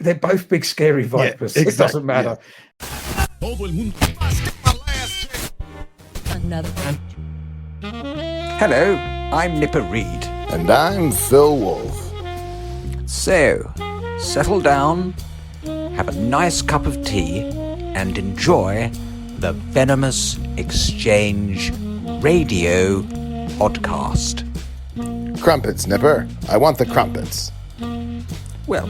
they're both big scary vipers. Yeah, exactly, It doesn't matter. Another one. Hello, I'm Nipper Reed. And I'm Phil Wolf. So, settle down, have a nice cup of tea, and enjoy the Venomous Exchange Radio podcast. Crumpets, Nipper. I want the crumpets. Well,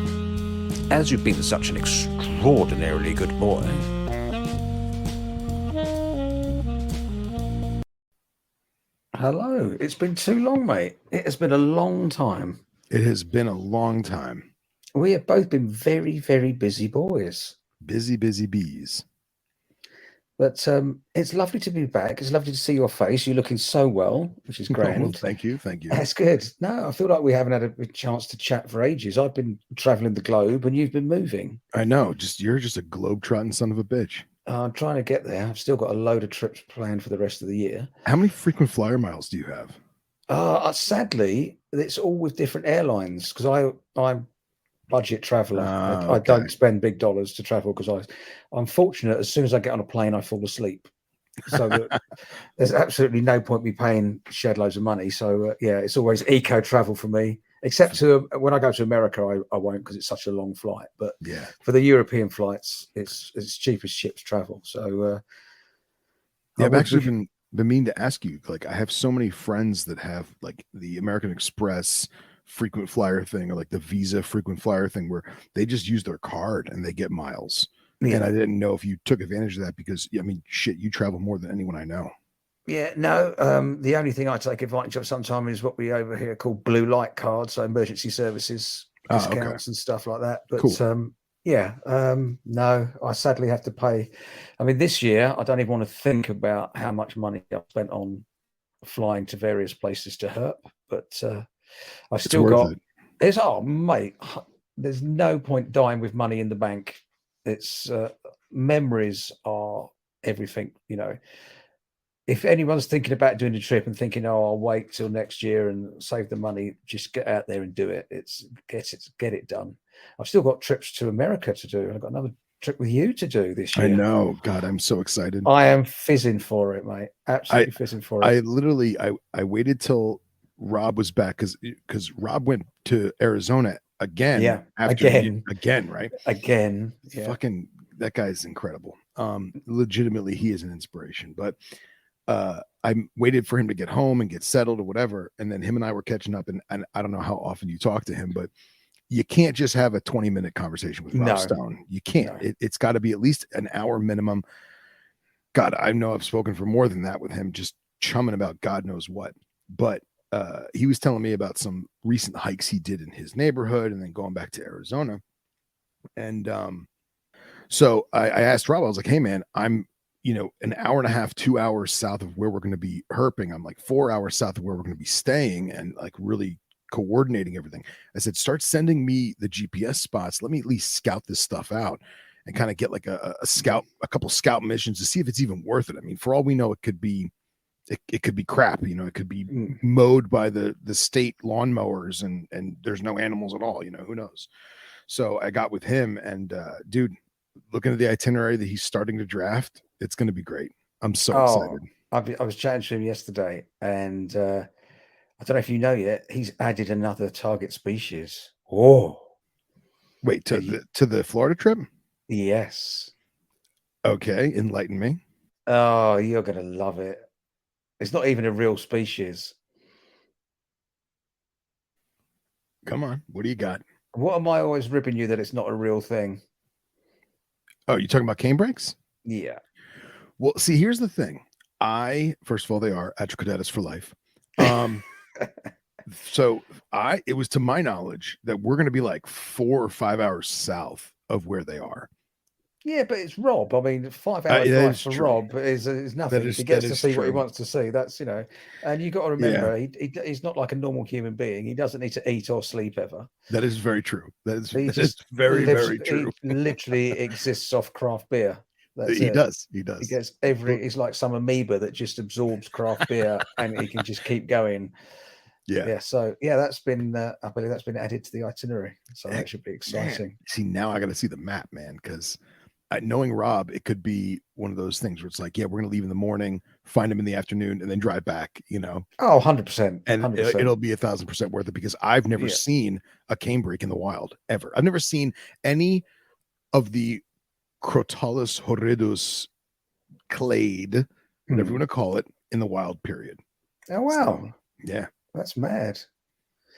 as you've been such an extraordinarily good boy... Hello. It's been too long, mate. It has been a long time. It has been a long time. We have both been very, very busy boys. Busy bees. But it's lovely to be back. It's lovely to see your face. You're looking so well, which is grand. Well, thank you. That's good. No, I feel like we haven't had a chance to chat for ages. I've been traveling the globe and you've been moving. I know. You're just a globe-trotting son of a bitch. I'm trying to get there. I've still got a load of trips planned for the rest of the year. How many frequent flyer miles do you have? Sadly, it's all with different airlines because I'm budget traveler. I Okay. don't spend big dollars to travel because I'm fortunate. As soon as I get on a plane, I fall asleep. So there's absolutely no point me paying shed loads of money. So yeah, it's always eco travel for me. Except to when I go to America, I won't because it's such a long flight. But Yeah. for the European flights, it's cheap as ships travel. So I've actually been meaning to ask you. Like, I have so many friends that have like the American Express frequent flyer thing or like the Visa frequent flyer thing where they just use their card and they get miles. Yeah. And I didn't know if you took advantage of that because, I mean, shit, you travel more than anyone I know. Yeah, no. The only thing I take advantage of sometimes is what we over here call blue light cards, so emergency services discounts and stuff like that. But Cool. no, I sadly have to pay. I mean, this year I don't even want to think about how much money I've spent on flying to various places to Herp, but I've still got. Mate, there's no point dying with money in the bank. It's memories are everything, you know. If anyone's thinking about doing a trip and thinking, "Oh, I'll wait till next year and save the money," just get out there and do it. Get it done. I've still got trips to America to do, and I've got another trip with you to do this year. I know. God, I'm so excited. I am fizzing for it, mate. Absolutely fizzing for it. I waited till Rob was back because Rob went to Arizona again. Yeah, again, right? Again. Yeah. Fucking that guy's incredible. Legitimately, he is an inspiration. But I waited for him to get home and get settled or whatever, and then him and I were catching up. And I don't know how often you talk to him, but you can't just have a 20-minute conversation with Rob Stone. You can't. No. It's got to be at least an hour minimum. God, I know I've spoken for more than that with him, just chumming about God knows what. But he was telling me about some recent hikes he did in his neighborhood and then going back to Arizona. And so I asked Rob, I was like, hey, man, I'm, an hour and a half, 2 hours south of where we're going to be herping. I'm like 4 hours south of where we're going to be staying and like really coordinating everything. I said, start sending me the GPS spots. Let me at least scout this stuff out and kind of get like a couple scout missions to see if it's even worth it. I mean, for all we know, it could be crap. It could be mowed by the state lawnmowers and there's no animals at all. Who knows? So I got with him and dude, looking at the itinerary that he's starting to draft, it's going to be great. I'm so excited. I was chatting to him yesterday and I don't know if you know yet, he's added another target species. Oh, wait, to the Florida trip? Yes. Okay, enlighten me. Oh, you're going to love it. It's not even a real species. Come on, what do you got? What am I always ribbing you that it's not a real thing? Oh, you talking about canebrakes? Yeah. Well, see, here's the thing. First of all, they are Atrocodatus for life. So it was to my knowledge that we're going to be like 4 or 5 hours south of where they are. Yeah, but it's Rob. I mean, 5 hours drive for Rob is nothing. He gets to see what he wants to see. That's, and you got to remember, he's not like a normal human being. He doesn't need to eat or sleep ever. That is very true. That is very, very true. He literally exists off craft beer. He does. He gets he's like some amoeba that just absorbs craft beer and he can just keep going. Yeah. So that's been I believe that's been added to the itinerary. So that should be exciting. Man, see, now I got to see the map, man, because knowing Rob, it could be one of those things where it's like, yeah, we're gonna leave in the morning, find him in the afternoon, and then drive back. Oh, 100%. And 100%. it'll be 1,000% worth it because I've never seen a canebrake in the wild ever. I've never seen any of the Crotalus horridus clade, whatever you want to call it, in the wild period. Oh, wow. So, yeah. That's mad.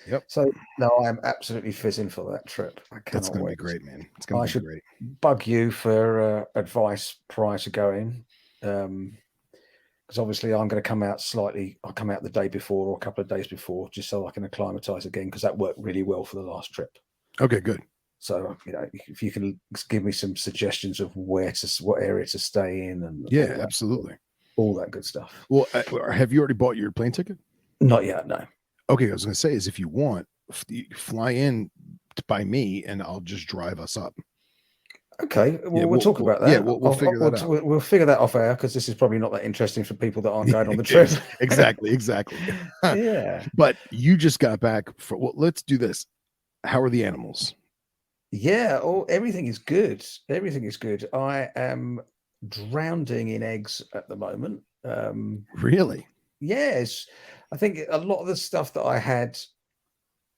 Yep. So no, I'm absolutely fizzing for that trip. I cannot That's going to wait. be great, man. It's going to be great. Bug you for advice prior to going. Because obviously I'm going to come out I'll come out the day before or a couple of days before just so I can acclimatize again because that worked really well for the last trip. Okay, good. So, if you can give me some suggestions of what area to stay in and absolutely. All that good stuff. Well, have you already bought your plane ticket? Not yet, no. Okay, I was going to say is if you want, fly in by me and I'll just drive us up. Okay, well, we'll talk about that. Yeah, we'll figure that out. We'll figure that off air because this is probably not that interesting for people that aren't going on the trip. Exactly. Yeah. But you just got back let's do this. How are the animals? Yeah, everything is good. Everything is good. I am drowning in eggs at the moment. Really? Yes. I think a lot of the stuff that I had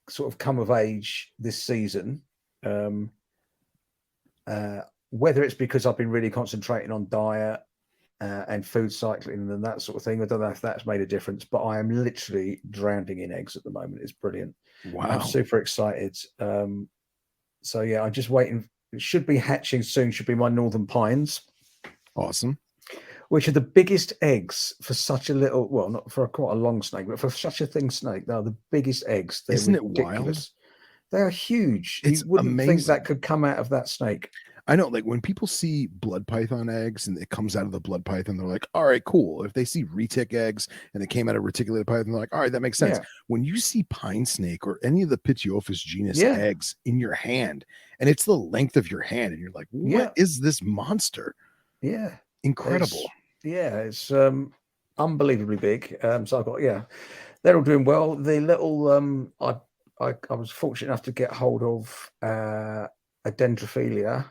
sort of come of age this season, whether it's because I've been really concentrating on diet and food cycling and that sort of thing. I don't know if that's made a difference, but I am literally drowning in eggs at the moment. It's brilliant. Wow. I'm super excited. So yeah, I'm just waiting. It should be hatching soon. Should be my Northern Pines. Awesome. Which are the biggest eggs for such a little, well, not for quite a long snake, but for such a thin snake, they're the biggest eggs. They're Isn't ridiculous. It wild? They are huge. It's you wouldn't amazing. think that could come out of that snake. I know, like when people see blood python eggs and it comes out of the blood python, they're like, all right, cool. If they see retic eggs and it came out of reticulated python, they're like, all right, that makes sense. Yeah. When you see pine snake or any of the Pityophis genus eggs in your hand, and it's the length of your hand, and you're like, what is this monster? Yeah. Incredible. It's unbelievably big. So I've got, they're all doing well. The little, I was fortunate enough to get hold of a dendrophilia,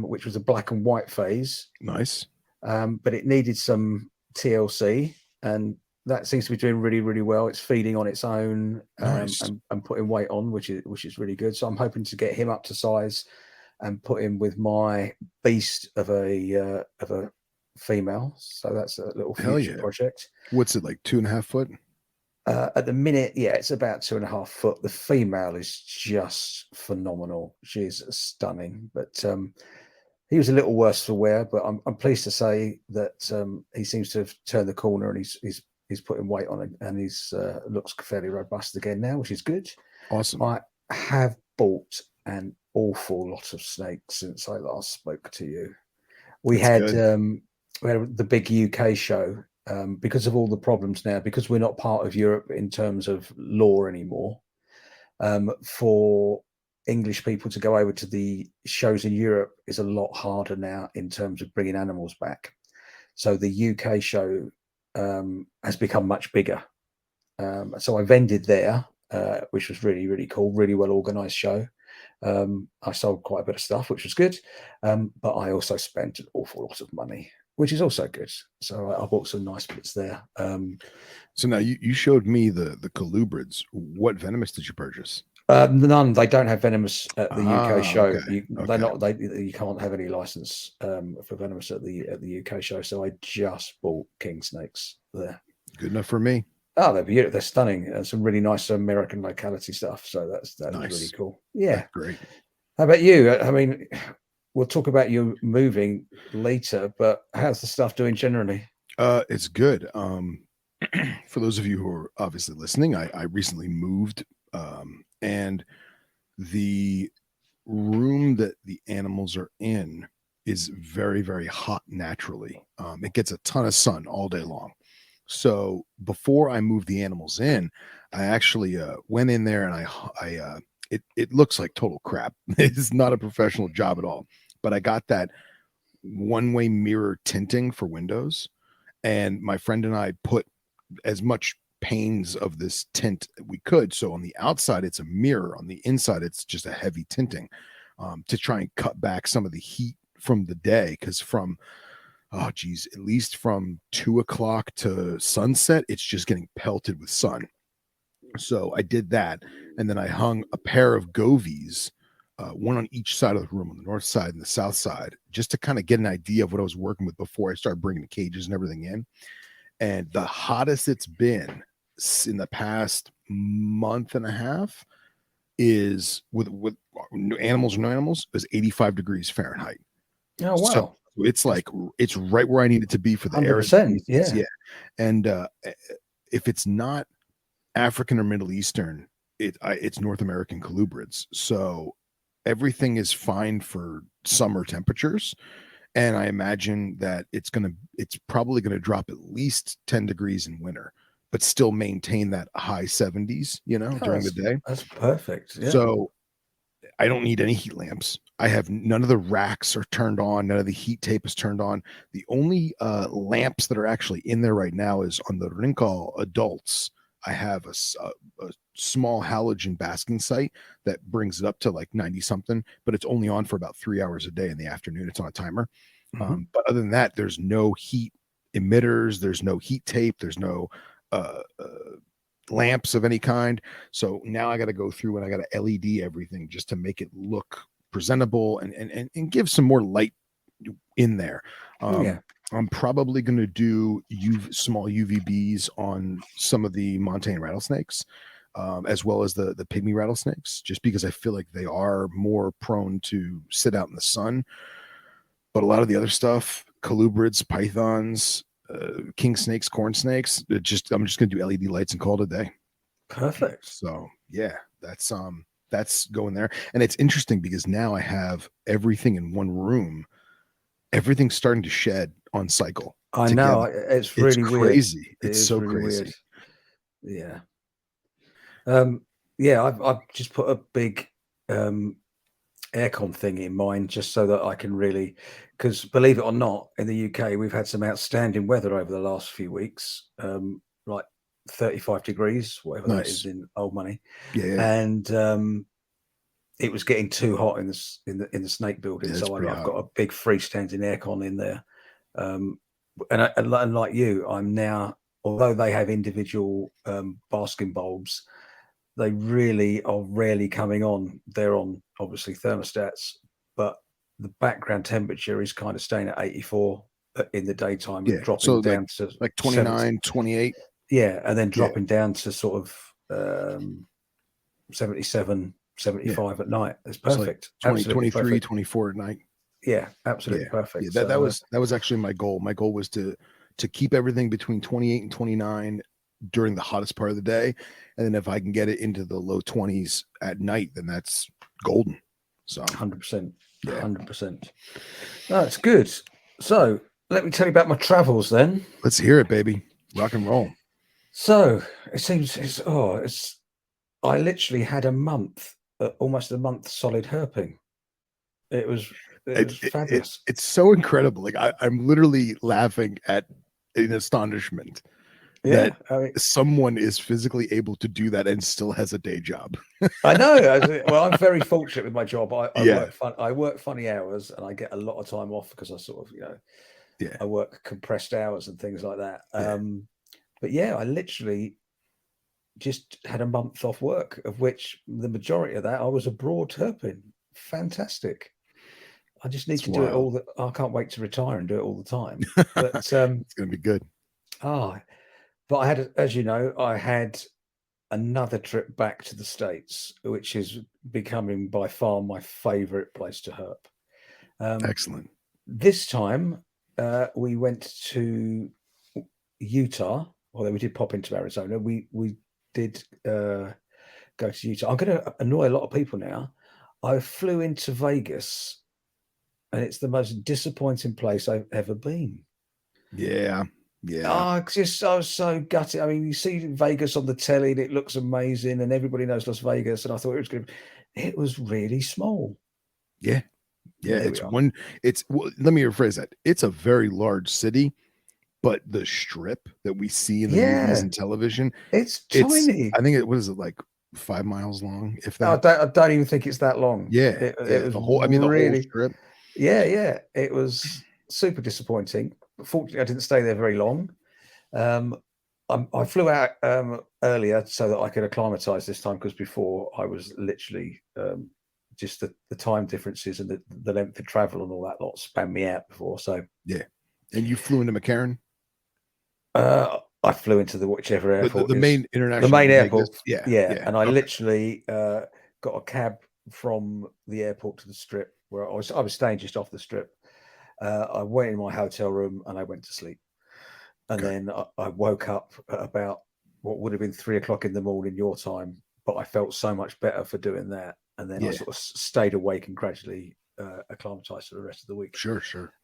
which was a black and white phase. Nice. But it needed some TLC, and that seems to be doing really, really well. It's feeding on its own and putting weight on, which is really good. So I'm hoping to get him up to size and put him with my beast of a female. So that's a little future project. What's it like, 2.5 foot? At the minute, it's about 2.5 foot. The female is just phenomenal. She's stunning, but he was a little worse for wear. But I'm pleased to say that he seems to have turned the corner and he's putting weight on it, and he's looks fairly robust again now, which is good. Awesome. I have bought an awful lot of snakes since I last spoke to you. We had the big UK show. Because of all the problems now, because we're not part of Europe in terms of law anymore, for English people to go over to the shows in Europe is a lot harder now in terms of bringing animals back. So the UK show has become much bigger. So I vended there, which was really, really cool, really well organized show. I sold quite a bit of stuff, which was good. But I also spent an awful lot of money, which is also good. So I bought some nice bits there. So now you showed me the colubrids. What Venomous did you purchase? None. They don't have Venomous at the UK show. Okay. They're not. You can't have any license for Venomous at the UK show. So I just bought king snakes there. Good enough for me. Oh, they're beautiful. They're stunning. And some really nice American locality stuff. So that's nice. Really cool. Yeah, that's great. How about you? I mean, we'll talk about you moving later, but how's the stuff doing generally? It's good. For those of you who are obviously listening, I recently moved, and the room that the animals are in is very, very hot naturally. It gets a ton of sun all day long. So before I moved the animals in, I actually went in there and it looks like total crap. It's not a professional job at all. But I got that one-way mirror tinting for windows, and my friend and I put as much panes of this tint we could. So on the outside, it's a mirror. On the inside, it's just a heavy tinting to try and cut back some of the heat from the day. Because at least from 2 o'clock to sunset, it's just getting pelted with sun. So I did that, and then I hung a pair of Govies, one on each side of the room, on the north side and the south side, just to kind of get an idea of what I was working with before I started bringing the cages and everything in. And the hottest it's been in the past month and a half is with animals or no animals is 85 degrees Fahrenheit. Oh, wow. So it's like, it's right where I need it to be for the air. 100%. Yeah. And if it's not African or Middle Eastern, it's North American colubrids. So everything is fine for summer temperatures. And I imagine that it's probably going to drop at least 10 degrees in winter, but still maintain that high 70s, during the day. That's perfect. Yeah. So I don't need any heat lamps. I have none of the racks are turned on. None of the heat tape is turned on. The only lamps that are actually in there right now is on the Rincall adults. I have a small halogen basking site that brings it up to like 90 something, but it's only on for about 3 hours a day in the afternoon. It's on a timer. But other than that, there's no heat emitters. There's no heat tape. There's no lamps of any kind. So now I got to go through and I got to LED everything just to make it look presentable and give some more light in there. I'm probably going to do small UVBs on some of the montane rattlesnakes, as well as the pygmy rattlesnakes, just because I feel like they are more prone to sit out in the sun. But a lot of the other stuff, colubrids, pythons, king snakes, corn snakes, I'm just going to do LED lights and call it a day. Perfect. So yeah, that's going there. And it's interesting because now I have everything in one room. Everything's starting to shed on cycle. I know. It's really crazy. Weird. It's so really crazy. Weird. Yeah. I've just put a big aircon thing in mine just so that I can really, because believe it or not, in the UK we've had some outstanding weather over the last few weeks, like 35 degrees, whatever that is in old money. Yeah. And it was getting too hot in the snake building, so I've got a big freestanding aircon in there. And like you, I'm now, although they have individual basking bulbs, they really are rarely coming on. They're on obviously thermostats, but the background temperature is kind of staying at 84 in the daytime, dropping down to like 29, 70, 28. Yeah, and then dropping down to sort of 77, 75 at night. It's perfect. So like 23, perfect. 24 at night. Yeah, absolutely perfect. Yeah, that was actually my goal. My goal was to keep everything between 28 and 29 during the hottest part of the day, and then if I can get it into the low 20s at night, then that's golden. So 100%. 100%. That's good. So let me tell you about my travels then. Let's hear it, baby. Rock and roll. So it seems I literally had almost a month solid herping. It was fabulous. It's so incredible. Like I'm literally laughing in astonishment that someone is physically able to do that and still has a day job. I know. Well, I'm very fortunate with my job. I work funny hours and I get a lot of time off because I sort of, I work compressed hours and things like that. But I literally just had a month off work, of which the majority of that I was abroad herping. Fantastic. I just need to do it I can't wait to retire and do it all the time. But it's going to be good. But I had, as you know, I had another trip back to the States, which is becoming by far my favorite place to herp. Excellent. This time we went to Utah, although we did pop into Arizona. We did go to Utah. I'm going to annoy a lot of people now. I flew into Vegas, and it's the most disappointing place I've ever been. Yeah. I was so gutted. I mean, you see Vegas on the telly, and it looks amazing, and everybody knows Las Vegas, and I thought it was good. It was really small. Yeah. Let me rephrase that. It's a very large city, but the strip that we see in the movies and television, it's tiny. I think what is it, like 5 miles long, if I that? don't even think it's that long. Yeah, It was the whole, the whole really, strip. yeah. It was super disappointing. Fortunately, I didn't stay there very long. I flew out earlier so that I could acclimatize this time, because before I was literally just the time differences and the length of travel and all that lot spanned me out before. So yeah. And you flew into McCarran? I flew into whichever airport, the main international, the main airport. Yeah. And I literally got a cab from the airport to the strip, where I was staying just off the strip. I went in my hotel room and I went to sleep. And then I woke up at about what would have been 3 o'clock in the morning your time, but I felt so much better for doing that. And then I sort of stayed awake and gradually acclimatized for the rest of the week. Sure.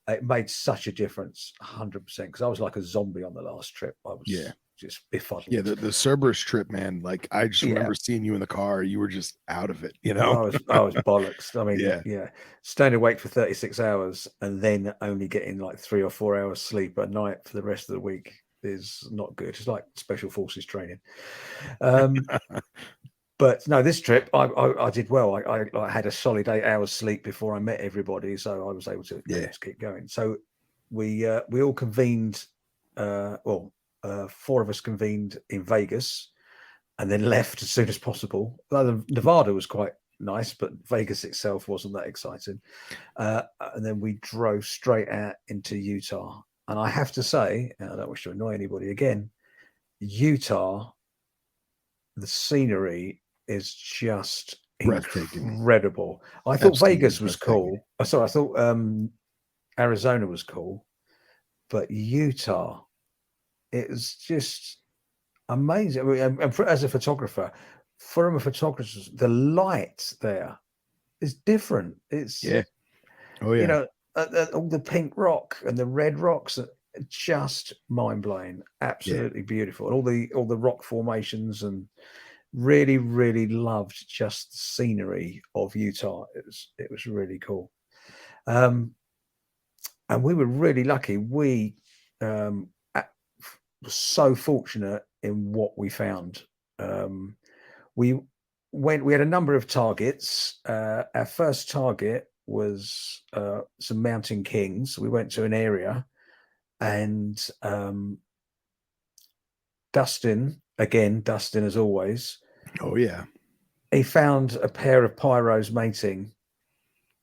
It made such a difference, 100%, because I was like a zombie on the last trip. I was just befuddled. Yeah, the Cerberus trip, man. Like, I just remember seeing you in the car. You were just out of it, you know? I was bollocks. I mean, staying awake for 36 hours and then only getting like 3 or 4 hours sleep at night for the rest of the week is not good. It's like special forces training. But no, this trip I did well. I had a solid 8 hours sleep before I met everybody, so I was able to keep going. So we all convened. 4 of us convened in Vegas, and then left as soon as possible. Nevada was quite nice, but Vegas itself wasn't that exciting. And then we drove straight out into Utah. And I have to say, and I don't wish to annoy anybody again, Utah, the scenery is just incredible. I thought Vegas was cool. I thought Arizona was cool, but Utah, it was just amazing. I mean, and as a photographer, the light there is different. It's you know, all the pink rock and the red rocks, just mind blowing, absolutely beautiful. And all the rock formations, and really, really loved just the scenery of Utah. It was really cool. And we were really lucky. We were so fortunate in what we found. We had a number of targets. Our first target was some mountain kings. We went to an area, and Dustin as always. Oh yeah. He found a pair of pyros mating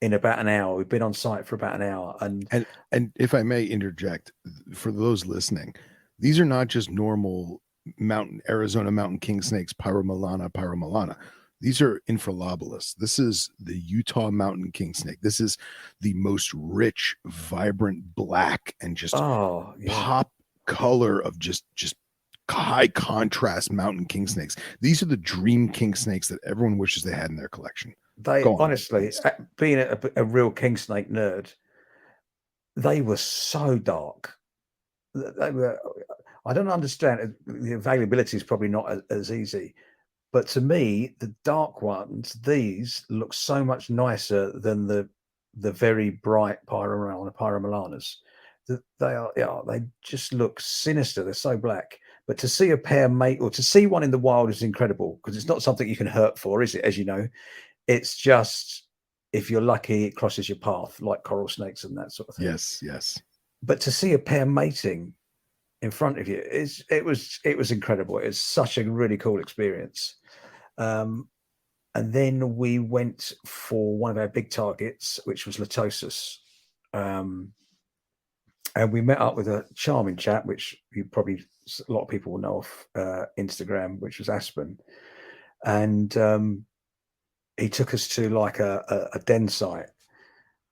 in about an hour. We've been on site for about an hour. And if I may interject, for those listening, these are not just normal Arizona mountain king snakes, Pyromelana. These are Infralobolus. This is the Utah mountain king snake. This is the most rich, vibrant black and just pop color of just high contrast mountain king snakes. These are the dream king snakes that everyone wishes they had in their collection. They honestly, being a real king snake nerd, they were so dark. They were. I don't understand. The availability is probably not as easy, but to me, the dark ones, these look so much nicer than the very bright Pyromelanas. They just look sinister. They're so black. But to see a pair mate, or to see one in the wild, is incredible, because it's not something you can hurt for, is it? As you know, it's just, if you're lucky, it crosses your path, like coral snakes and that sort of thing. Yes. But to see a pair mating in front of you, it was incredible. It was such a really cool experience. And then we went for one of our big targets, which was Latosus. And we met up with a charming chap, which a lot of people will know off Instagram, which was Aspen. And he took us to like a den site.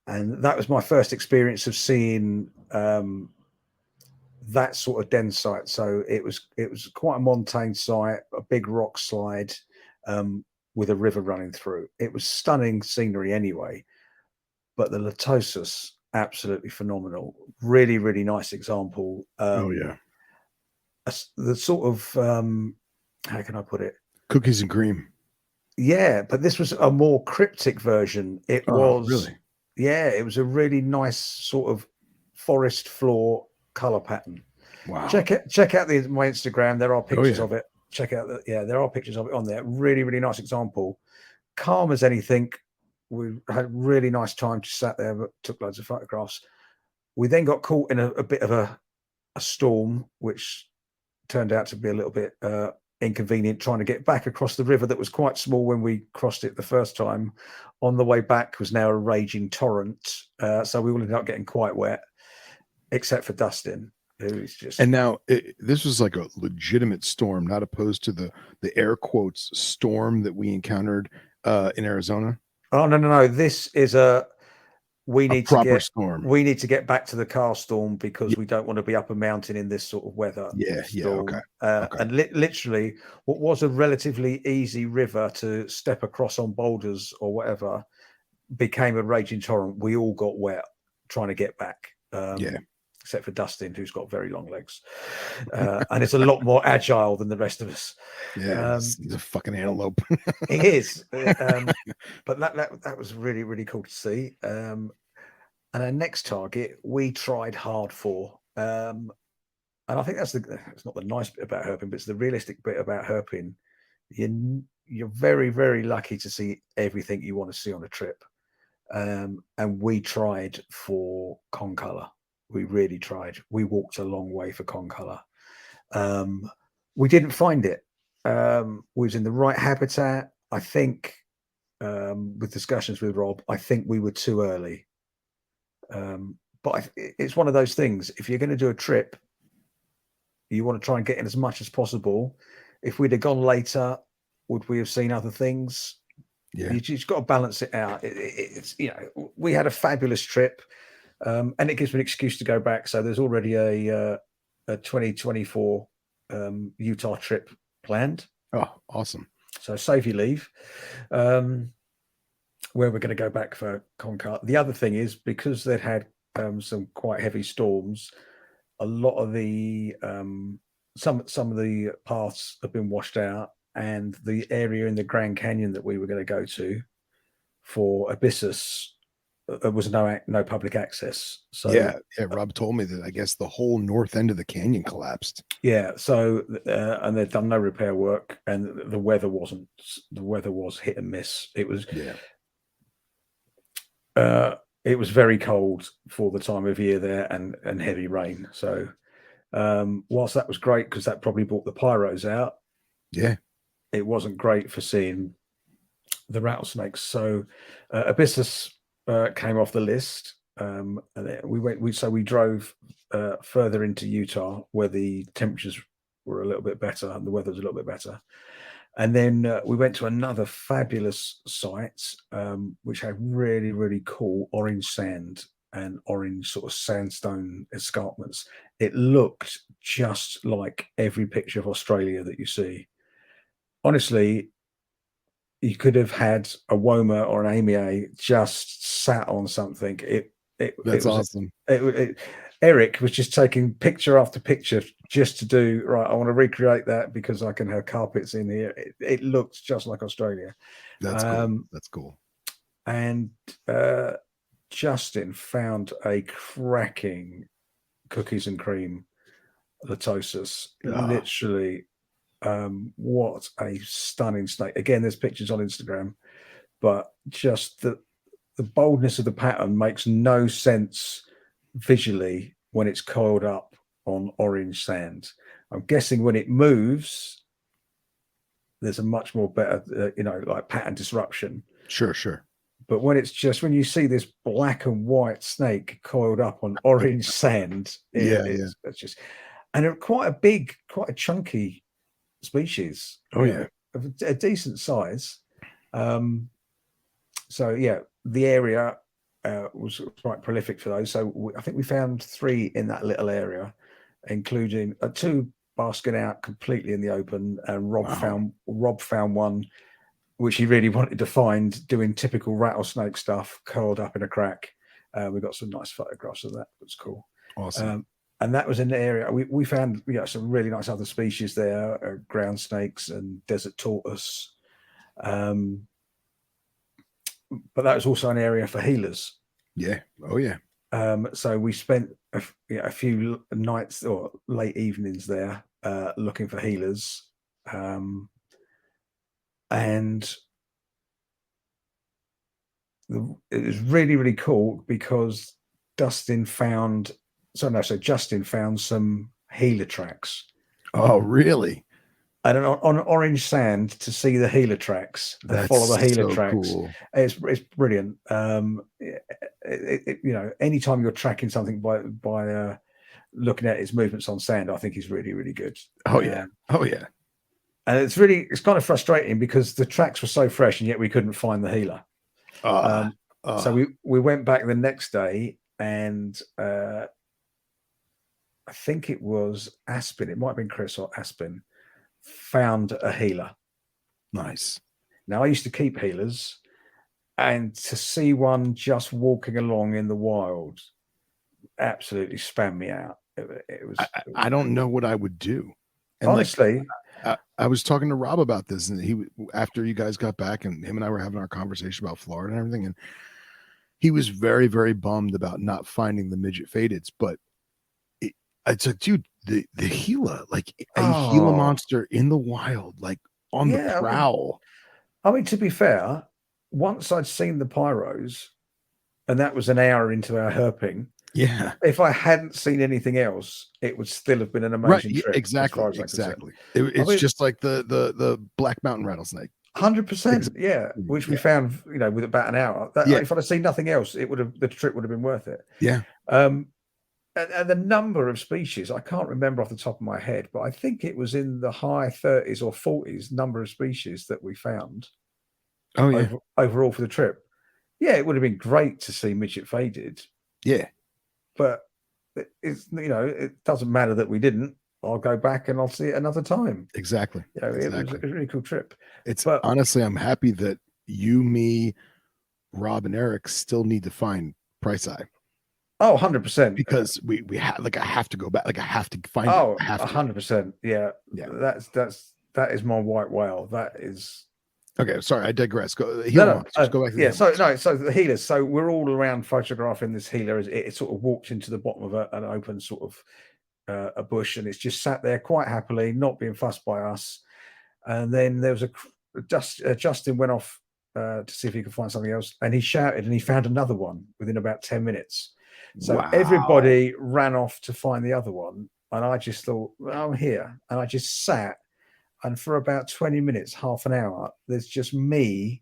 And that was my first experience of seeing that sort of den site. So it was quite a montane site, a big rock slide with a river running through. It was stunning scenery anyway, but the Latosus, absolutely phenomenal. Really, really nice example. The sort of how can I put it? Cookies and cream. Yeah, but this was a more cryptic version. It was really, it was a really nice sort of forest floor color pattern. Wow. Check out my Instagram. There are pictures yeah. of it. Check out there are pictures of it on there. Really, really nice example. Calm as anything. We had a really nice time. Just sat there, but took loads of photographs. We then got caught in a bit of a storm, which turned out to be a little bit inconvenient, trying to get back across the river that was quite small when we crossed it the first time. On the way back was now a raging torrent, so we all ended up getting quite wet, except for Dustin, who's just. And now this was like a legitimate storm, not opposed to the air quotes storm that we encountered in Arizona. Oh no! This is we need proper storm. We need to get back to the car storm because we don't want to be up a mountain in this sort of weather. Okay. And literally, what was a relatively easy river to step across on boulders or whatever became a raging torrent. We all got wet trying to get back. Except for Dustin, who's got very long legs, and it's a lot more agile than the rest of us. Yeah, he's a fucking antelope. He is, but that was really, really cool to see. And our next target we tried hard for, and I think it's not the nice bit about herping, but it's the realistic bit about herping. You're very, very lucky to see everything you want to see on a trip, and we tried for concolor. We really tried. We walked a long way for concolor. We didn't find it. We was in the right habitat. I think with discussions with Rob, I think we were too early. But it's one of those things. If you're going to do a trip, you want to try and get in as much as possible. If we'd have gone later, would we have seen other things? Yeah, you just got to balance it out. It's we had a fabulous trip. And it gives me an excuse to go back. So there's already a 2024 Utah trip planned. Oh, awesome. So save your leave. Where we're going to go back for Concar. The other thing is because they'd had some quite heavy storms, a lot of the some of the paths have been washed out, and the area in the Grand Canyon that we were going to go to for Abyssus was no public access. So Rob told me that I guess the whole north end of the canyon collapsed. So and they'd done no repair work, and the weather was hit and miss. It was it was very cold for the time of year there, and heavy rain. So whilst that was great because that probably brought the pyros out, it wasn't great for seeing the rattlesnakes. So Abyssus came off the list, and we drove further into Utah where the temperatures were a little bit better and the weather was a little bit better, and then we went to another fabulous site which had really, really cool orange sand and orange sort of sandstone escarpments. It looked just like every picture of Australia that you see. Honestly, you could have had a Woma or an Amia just sat on something. That's awesome. Eric was just taking picture after picture just to do right. I want to recreate that because I can have carpets in here. It looks just like Australia. That's cool. That's cool. And Justin found a cracking cookies and cream Latosis. Literally. What a stunning snake. Again, there's pictures on Instagram, but just the boldness of the pattern makes no sense visually when it's coiled up on orange sand. I'm guessing when it moves, there's a much more better, like pattern disruption. Sure. But when you see this black and white snake coiled up on orange sand, it's just, and they're quite a chunky species. A decent size. The area was quite prolific for those. So I think we found 3 in that little area, including 2 basking out completely in the open, and Rob found one which he really wanted to find, doing typical rattlesnake stuff, curled up in a crack. We got some nice photographs of that. It was cool. Awesome. And that was an area we found some really nice other species there, ground snakes and desert tortoise. But that was also an area for healers. Yeah. Oh yeah. So we spent a few nights or late evenings there looking for healers, and it was really, really cool because Justin found some healer tracks. Oh, really? And on orange sand to see the healer tracks and follow the healer so tracks. cool. It's brilliant. Anytime you're tracking something by looking at its movements on sand, I think is really, really good. Oh yeah. Oh yeah. And it's kind of frustrating because the tracks were so fresh and yet we couldn't find the healer. So we went back the next day and I think it was Aspen. It might have been Chris or Aspen. Found a healer. Nice. Now I used to keep healers, and to see one just walking along in the wild absolutely spammed me out. It was. I don't know what I would do. And honestly, I was talking to Rob about this, and after you guys got back, and him and I were having our conversation about Florida and everything, and he was very, very bummed about not finding the midget fadeds. But it's like, dude, the Gila, like a Gila monster in the wild, like on the prowl. I mean, to be fair, once I'd seen the pyros, and that was an hour into our herping. Yeah. If I hadn't seen anything else, it would still have been an amazing trip. Exactly. It's just like the Black Mountain rattlesnake. 100%. Yeah. Which we found, with about an hour. If I'd have seen nothing else, the trip would have been worth it. Yeah. And the number of species, I can't remember off the top of my head, but I think it was in the high 30s or 40s number of species that we found. Oh, yeah. Overall for the trip. Yeah, it would have been great to see midget faded. Yeah. But it doesn't matter that we didn't. I'll go back and I'll see it another time. Exactly. It was a really cool trip. Honestly, I'm happy that you, me, Rob, and Eric still need to find Price Eye. Oh, 100%. Because we have I have to go back. Like I have to find. Oh, 100%. Yeah. That is my white whale. That is. Okay, sorry, I digress. Go back. To so the healers. So we're all around photographing this healer as it sort of walked into the bottom of an open sort of a bush, and it's just sat there quite happily, not being fussed by us. And then there was Justin went off to see if he could find something else, and he shouted, and he found another one within about 10 minutes. So everybody ran off to find the other one, and I just thought, well, I'm here, and I just sat, and for about 20 minutes, half an hour, there's just me,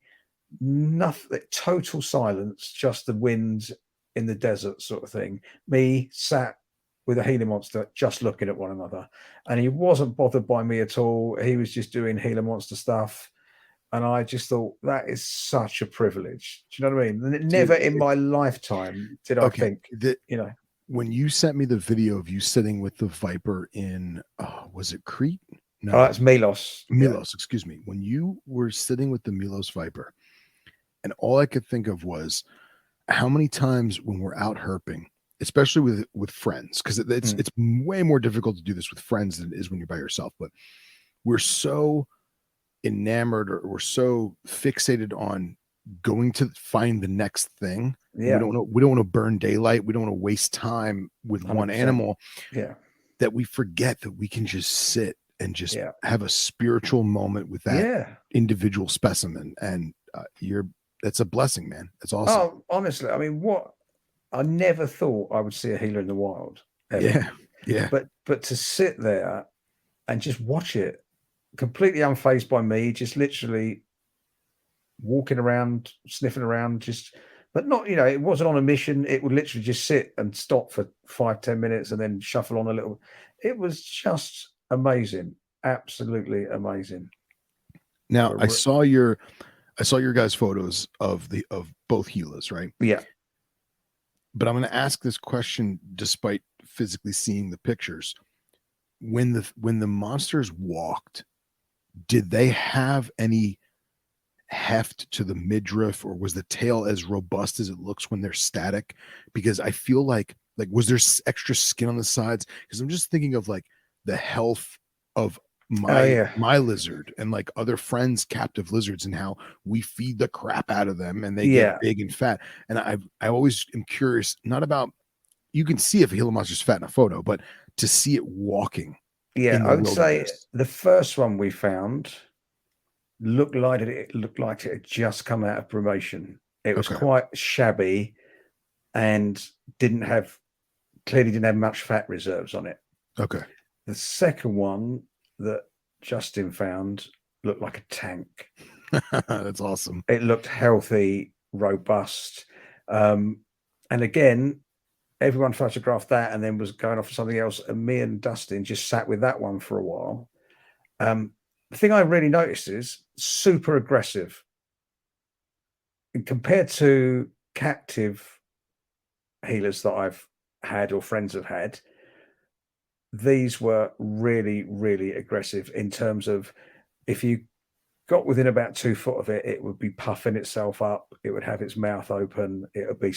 nothing, total silence, just the wind in the desert sort of thing. Me sat with a Gila monster, just looking at one another, and he wasn't bothered by me at all. He was just doing Gila monster stuff. And I just thought that is such a privilege. Do you know what I mean? Never in my lifetime did I think that, when you sent me the video of you sitting with the viper in, was it Crete? No, that's Milos. Excuse me. When you were sitting with the Milos viper, and all I could think of was how many times when we're out herping, especially with friends, because it's way more difficult to do this with friends than it is when you're by yourself. But we're so enamored, or we're so fixated on going to find the next thing. We don't want to burn daylight. We don't want to waste time with 100%. One animal. Yeah, that we forget that we can just sit and just have a spiritual moment with that individual specimen. And that's a blessing, man. That's awesome. Oh, honestly, I mean, I never thought I would see a healer in the wild. Ever. Yeah. But to sit there and just watch it, completely unfazed by me, just literally walking around, sniffing around, but not, it wasn't on a mission. It would literally just sit and stop for 5-10 minutes and then shuffle on a little. It was just amazing. Absolutely amazing. Now I saw your guys' photos of both Gilas, right? Yeah. But I'm going to ask this question despite physically seeing the pictures. When the monsters walked, did they have any heft to the midriff, or was the tail as robust as it looks when they're static? Because I feel like was there extra skin on the sides? Because I'm just thinking of like the health of my lizard and like other friends' captive lizards, and how we feed the crap out of them and they get big and fat. And I always am curious, not about, you can see if a Gila monster's fat in a photo, but to see it walking. Yeah, in the I would say wilderness. the first one we found looked like it had just come out of brumation. It was Okay. quite shabby and clearly didn't have much fat reserves on it. Okay. The second one that Justin found looked like a tank. That's awesome. It looked healthy, robust. And again, everyone photographed that and then was going off for something else. And me and Dustin just sat with that one for a while. The thing I really noticed is super aggressive. And compared to captive healers that I've had or friends have had, these were really, really aggressive in terms of, if you got within about 2 foot of it, it would be puffing itself up. It would have its mouth open. It would be,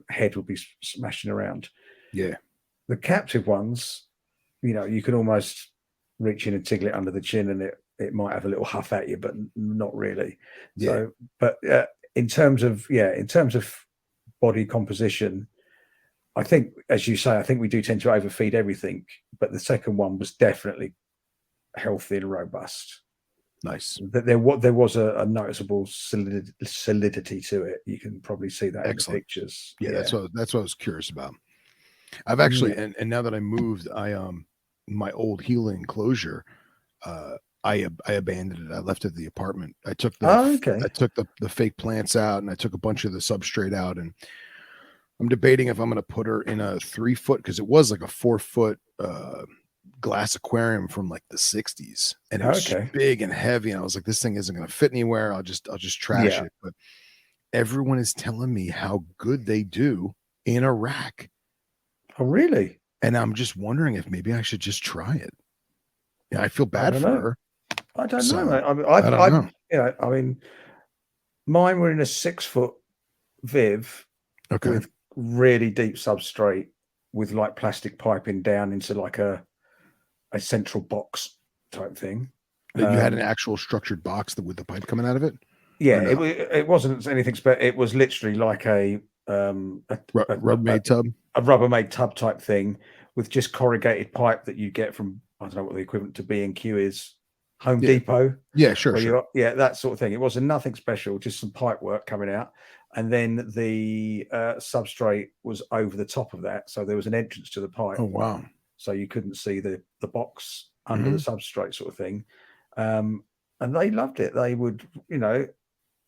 head would be smashing around. Yeah. The captive ones, you can almost reach in and tickle it under the chin, and it might have a little huff at you, but not really. Yeah. So, but in terms of body composition, I think, as you say, I think we do tend to overfeed everything, but the second one was definitely healthy and robust. Nice. There was a noticeable solidity to it. You can probably see that in the pictures. Yeah, that's what I was curious about. I've actually, and now that I moved, my old Gila enclosure, I abandoned it. I left it at the apartment. I took the fake plants out, and I took a bunch of the substrate out, and I'm debating if I'm going to put her in a 3 foot, because it was like a 4 foot glass aquarium from like the 60s, and it was big and heavy, and I was like, this thing isn't going to fit anywhere. I'll just trash it. But everyone is telling me how good they do in a rack. Oh, really? And I'm just wondering if maybe I should just try it. Yeah, I feel bad for her. I don't know, mate. I don't know. I mean, mine were in a 6 foot Viv with really deep substrate, with like plastic piping down into like a central box type thing. You had an actual structured box with the pipe coming out of it? Yeah, no? It wasn't anything special. It was literally like a Rubbermaid tub? A Rubbermaid tub type thing with just corrugated pipe that you get from, I don't know what the equivalent to B&Q is, Home Depot. Yeah, sure. That sort of thing. It wasn't nothing special, just some pipe work coming out. And then the substrate was over the top of that. So there was an entrance to the pipe. Oh, wow. So you couldn't see the box under the substrate sort of thing. And they loved it. They would,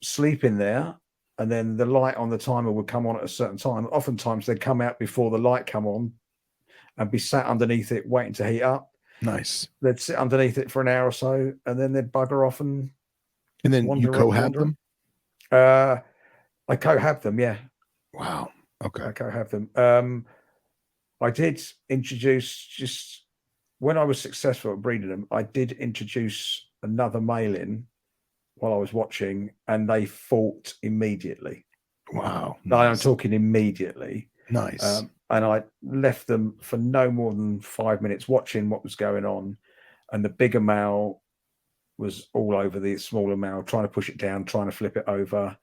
sleep in there, and then the light on the timer would come on at a certain time. Oftentimes they'd come out before the light come on and be sat underneath it waiting to heat up. Nice. They'd sit underneath it for an hour or so, and then they'd bugger off and then you cohab them? I cohab them, yeah. Wow. Okay. I cohab them. I did introduce, just when I was successful at breeding them, I did introduce another male in while I was watching, and they fought immediately. Wow. Nice. I'm talking immediately. Nice. And I left them for no more than 5 minutes watching what was going on. And the bigger male was all over the smaller male, trying to push it down, trying to flip it over.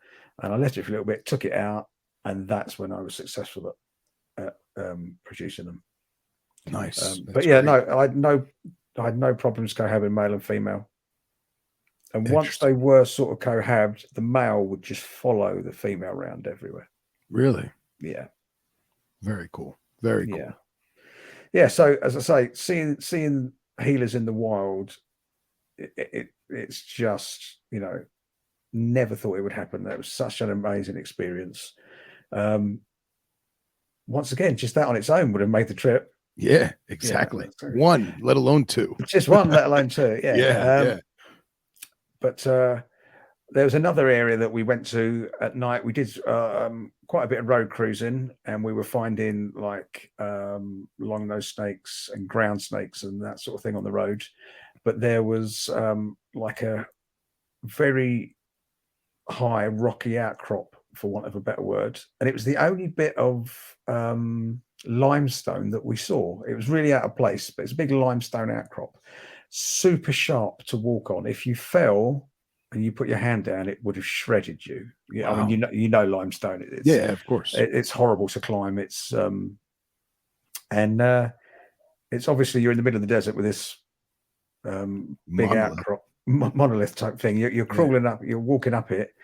And I left it for a little bit, took it out, and that's when I was successful at producing them. Nice. But yeah, great. No, I had no problems cohabbing male and female. And once they were sort of cohabbed, the male would just follow the female around everywhere. Really? Yeah. Very cool. Very cool. Yeah. Yeah. So as I say, seeing healers in the wild, it's just, never thought it would happen. That was such an amazing experience. Once again, just that on its own would have made the trip. Yeah, exactly. Yeah, one, let alone two. Just one, let alone two. Yeah. Yeah. But there was another area that we went to at night. We did quite a bit of road cruising, and we were finding like long-nosed snakes and ground snakes and that sort of thing on the road. But there was like a very high rocky outcrop, for want of a better word, and it was the only bit of limestone that we saw. It was really out of place, but it's a big limestone outcrop. super sharp to walk on. If you fell and you put your hand down, it would have shredded you. Yeah, I mean, Wow. you know limestone. Yeah, of course. It's horrible to climb. It's it's obviously you're in the middle of the desert with this big Monolith. outcrop monolith type thing. You're crawling up, you're walking up it,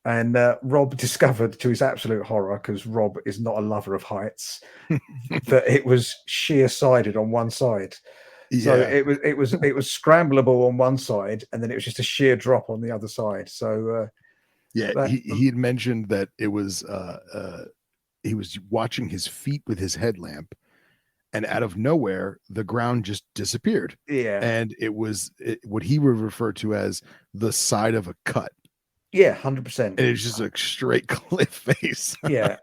and Rob discovered to his absolute horror, because Rob is not a lover of heights, that it was sheer sided on one side. So Yeah. it was scramblable on one side, and then it was just a sheer drop on the other side. So Yeah, he had mentioned that it was he was watching his feet with his headlamp, and out of nowhere the ground just disappeared. yeah, And it was what he would refer to as the side of a cut. yeah, 100%. And it's just a straight cliff face. Yeah,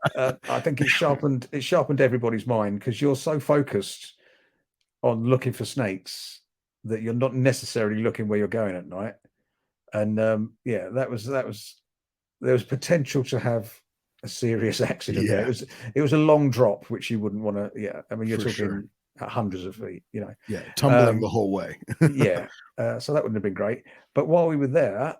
I think it sharpened everybody's mind, because you're so focused on looking for snakes that you're not necessarily looking where you're going at night. And yeah, there was potential to have a serious accident there. It was a long drop, which you wouldn't want to. Yeah, I mean, you're For talking hundreds of feet. You know, Yeah, tumbling the whole way. yeah. So that wouldn't have been great. But while we were there,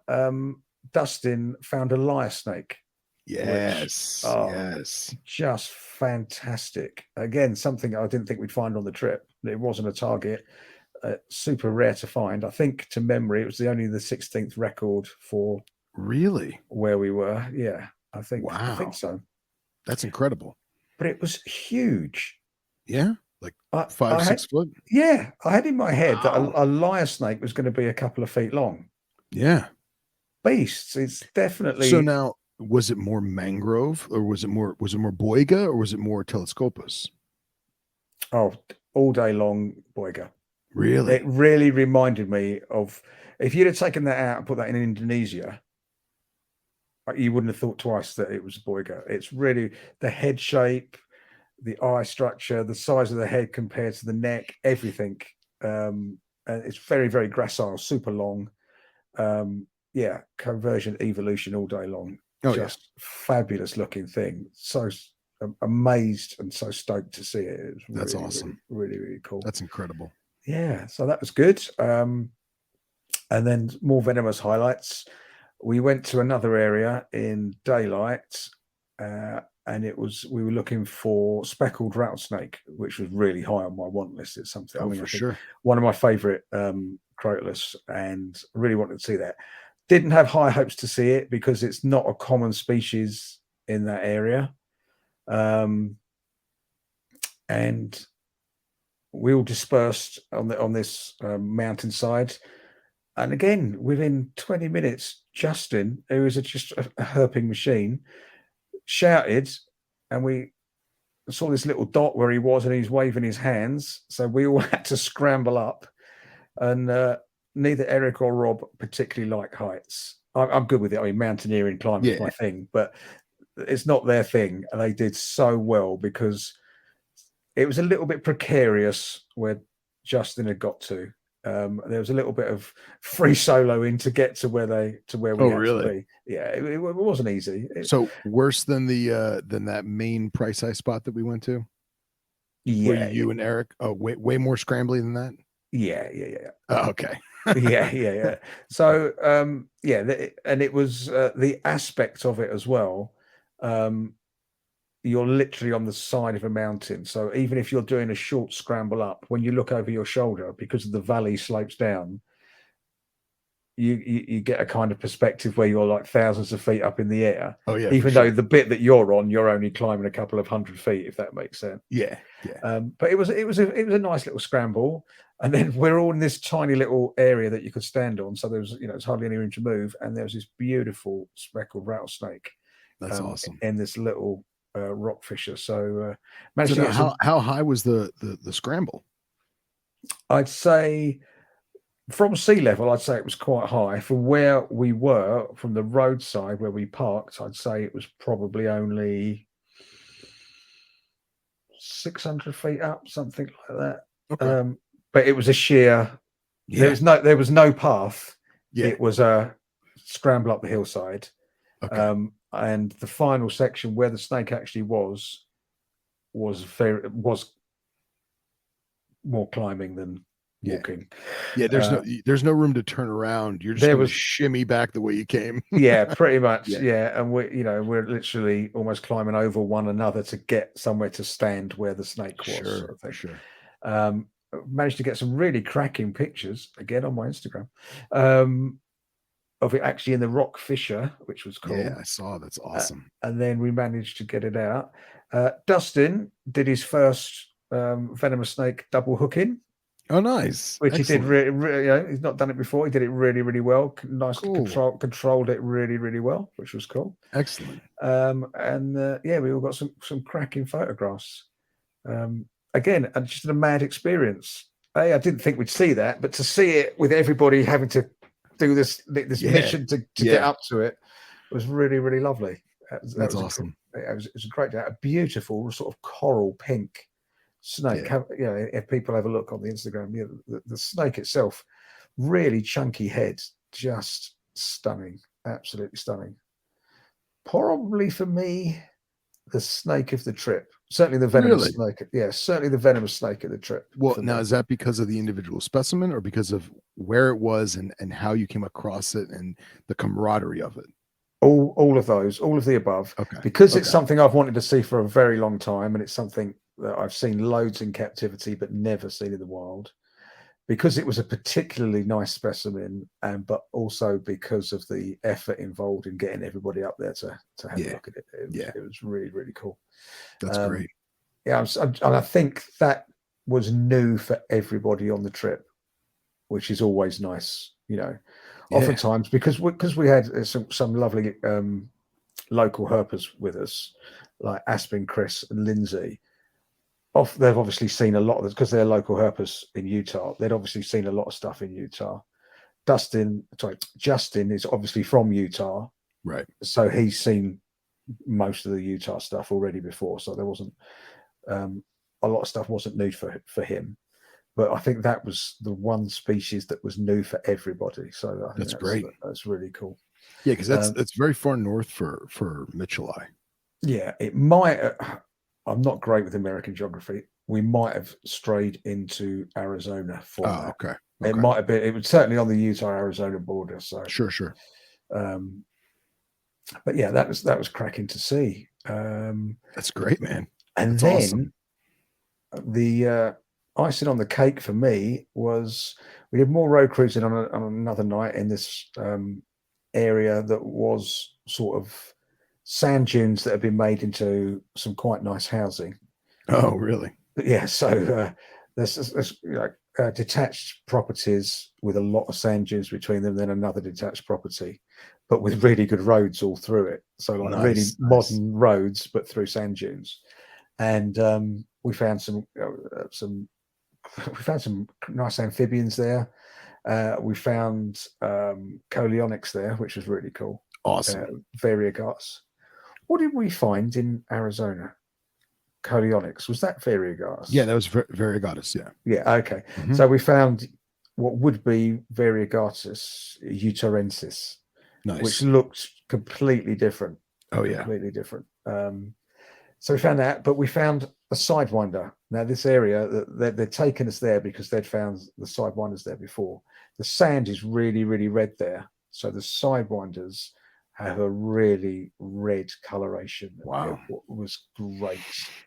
Dustin found a lyre snake. Yes, yes. Just fantastic. Again, something I didn't think we'd find on the trip. It wasn't a target. Super rare to find. I think, to memory, it was the 16th record for Really where we were. Yeah, I think. Wow. I think so. That's incredible. But it was huge. Yeah, like 5-6 foot. Yeah, I had in my head that Wow. a lyre snake was going to be a couple of feet long. Yeah. Beasts. It's definitely. So now, was it more mangrove, or was it more boiga, or was it more telescopus? Oh, all day long boiga. Really? It really reminded me of, if you'd have taken that out and put that in Indonesia, you wouldn't have thought twice that it was a boiga. It's really the head shape, the eye structure, the size of the head compared to the neck, everything. And it's very, very gracile, super long. Yeah, conversion evolution all day long. Just fabulous looking thing. So amazed and so stoked to see it. It was That's awesome. Really, really cool. That's incredible. Yeah, so that was good. And then more venomous highlights. We went to another area in daylight, and we were looking for speckled rattlesnake, which was really high on my want list. It's something, I think sure, one of my favorite crotalus, and I really wanted to see that. Didn't have high hopes to see it because it's not a common species in that area. And we all dispersed on this mountainside. And again, within 20 minutes, Justin, who was just a herping machine, shouted, and we saw this little dot where he was, and he's waving his hands. So we all had to scramble up, and neither Eric or Rob particularly like heights. I'm good with it. I mean, mountaineering, climbing is my thing, but it's not their thing. And they did so well, because it was a little bit precarious where Justin had got to. There was a little bit of free soloing to get to where we had to be. Yeah, it wasn't easy. So worse than that main price high spot that we went to? Yeah. Were you and Eric? Oh, way more scrambly than that? Yeah. Oh, okay. yeah. So and it was the aspect of it as well. You're literally on the side of a mountain. So even if you're doing a short scramble up, when you look over your shoulder, because of the valley slopes down, you get a kind of perspective where you're like thousands of feet up in the air. Oh yeah. Even though the bit that you're on, you're only climbing a couple of 100 feet, if that makes sense. Yeah. But it was a nice little scramble. And then we're all in this tiny little area that you could stand on. So there was, it's hardly any room to move. And there was this beautiful speckled rattlesnake. That's awesome. In this little rock fissure. So how high was the scramble? I'd say from sea level, I'd say it was quite high. From where we were, from the roadside where we parked, I'd say it was probably only 600 feet up, something like that. Okay. But it was a sheer. There was no path. Yeah. It was a scramble up the hillside. Okay. And the final section where the snake actually was more climbing than Yeah. walking. Yeah, there's no room to turn around. You're just There going to was- shimmy back the way you came. Yeah, pretty much. Yeah. Yeah. And we're literally almost climbing over one another to get somewhere to stand where the snake was. Sure, Sort of thing. sure. Managed to get some really cracking pictures again on my Instagram of it actually in the rock fissure, which was cool. Yeah, I saw. That's awesome. And then we managed to get it out. Dustin did his first venomous snake double hooking. Oh, nice. Which Excellent. he did really, he's not done it before. He did it really, really well. Nice Cool. controlled it really, really well, which was cool. Excellent. We all got some cracking photographs. Again, just a mad experience. I didn't think we'd see that, but to see it with everybody having to do this mission to get up to it was really, really lovely. That's awesome. It was a great day. A beautiful sort of coral pink snake. If people have a look on the Instagram, the snake itself, really chunky head, just stunning, absolutely stunning. Probably for me, the snake of the trip. Certainly the venomous snake. Yeah, certainly the venomous snake of the trip. Well, now is that because of the individual specimen or because of where it was and how you came across it and the camaraderie of it? All of those, all of the above. Okay. Because it's something I've wanted to see for a very long time, and it's something that I've seen loads in captivity but never seen in the wild. Because it was a particularly nice specimen, but also because of the effort involved in getting everybody up there to have a look at it. It was really, really cool. That's great. Yeah, and I think that was new for everybody on the trip, which is always nice, Oftentimes, because we had some lovely local herpers with us, like Aspen, Chris, and Lindsay. They've obviously seen a lot of this because they're local herpers in Utah. They'd obviously seen a lot of stuff in Utah. Justin is obviously from Utah, right? So he's seen most of the Utah stuff already before. So there wasn't a lot of stuff wasn't new for him. But I think that was the one species that was new for everybody. So I think that's great. That's really cool. Yeah, because that's very far north for Mitchellai. Yeah, it might. I'm not great with American geography. We might have strayed into Arizona for that. Okay. It might have been. It was certainly on the Utah-Arizona border. So sure. But yeah, that was cracking to see. That's great, man. And that's then awesome. The icing on the cake for me was we did more road cruising on another night in this area that was sort of sand dunes that have been made into some quite nice housing. Oh, really? Yeah. So there's detached properties with a lot of sand dunes between them, then another detached property, but with really good roads all through it. So really modern roads, but through sand dunes. And we found some nice amphibians there. We found coleonyx there, which was really cool. Awesome. Variegatus. What did we find in Arizona? Coleonyx. Was that variegatus? Yeah, that was variegatus. Yeah. Yeah. Okay. Mm-hmm. So we found what would be variegatus utarensis, which looked completely different. Oh yeah, completely different. So we found that, but we found a sidewinder. Now this area, they're taking us there because they'd found the sidewinders there before. The sand is really, really red there, so the sidewinders have a really red coloration. Wow, it was great.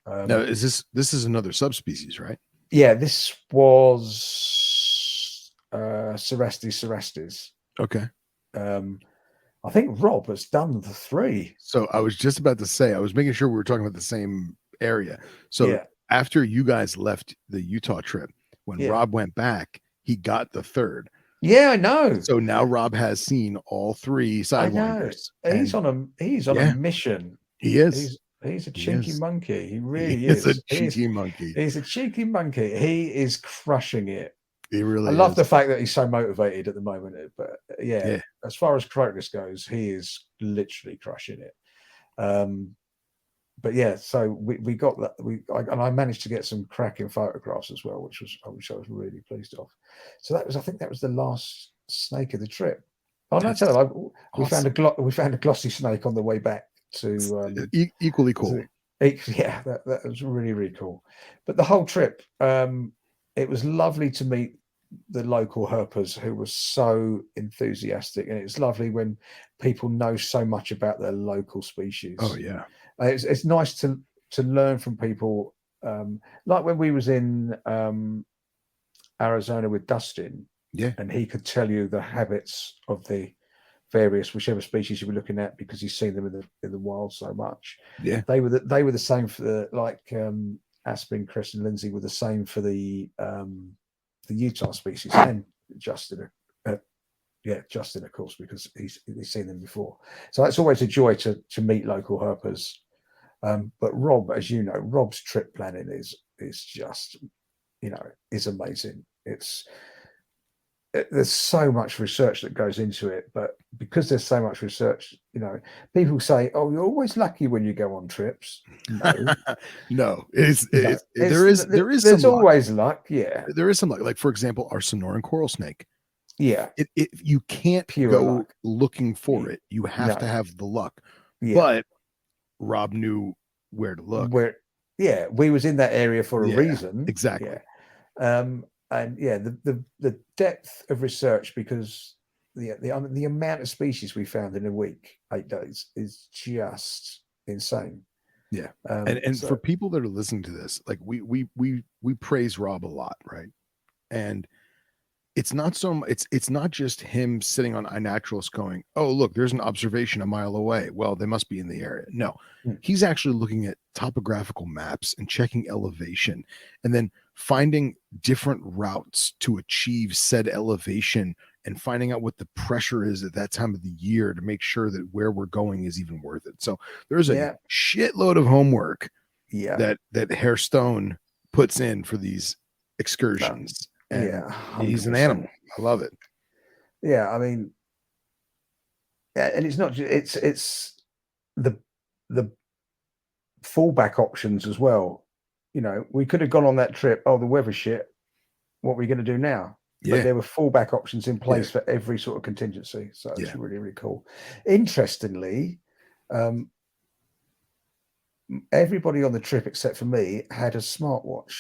Now, this is another subspecies, right? Yeah, this was Cerastes. Okay. I think Rob has done the 3. So I was just about to say, I was making sure we were talking about the same area. So after you guys left the Utah trip, when Rob went back, he got the 3rd. Yeah, I know. So now Rob has seen all 3 sidewinders. He's on a mission. He is. He's a cheeky monkey. He really is. He's a cheeky monkey. He's a cheeky monkey. He is crushing it. He really is. I love the fact that he's so motivated at the moment. But yeah, as far as Crocus goes, he is literally crushing it. But yeah, so we got that. I managed to get some cracking photographs as well, which I was really pleased of. So I think that was the last snake of the trip. Oh no, we found a glossy snake on the way back to equally cool. Yeah, that was really, really cool. But the whole trip, it was lovely to meet the local herpers who were so enthusiastic, and it's lovely when people know so much about their local species. Oh yeah. It's nice to learn from people, like when we was in Arizona with Dustin, Yeah. and he could tell you the habits of the various whichever species you were looking at because he's seen them in the wild so much. Yeah. They were the same for the Aspen, Chris, and Lindsay were the same for the Utah species, and Justin, Justin, of course, because he's seen them before. So it's always a joy to meet local herpers. But Rob, as you know, Rob's trip planning is just, is amazing. There's so much research that goes into it, but because there's so much research, people say, "Oh, you're always lucky when you go on trips." No, no, there is always luck. Yeah, there is some luck. Like for example, our Sonoran coral snake. Yeah, you can't Pure go luck. looking for it. You have to have the luck. Yeah. But Rob knew where to look. We was in that area for a reason. Exactly. Yeah. And the depth of research, because the amount of species we found in a week, 8 days, is just insane. Yeah. And for people that are listening to this, like we praise Rob a lot, right? And it's not it's not just him sitting on iNaturalist going, "Oh, look, there's an observation a mile away. Well, they must be in the area." No, he's actually looking at topographical maps and checking elevation, and then finding different routes to achieve said elevation and finding out what the pressure is at that time of the year to make sure that where we're going is even worth it. So there's a shitload of homework that Herr Stone puts in for these excursions. And he's an animal. I love it. Yeah, I mean, and it's not just it's the fallback options as well. We could have gone on that trip. Oh, the weather's shit. What are we going to do now? But there were fallback options in place for every sort of contingency. So it's really, really cool. Interestingly, everybody on the trip except for me had a smartwatch.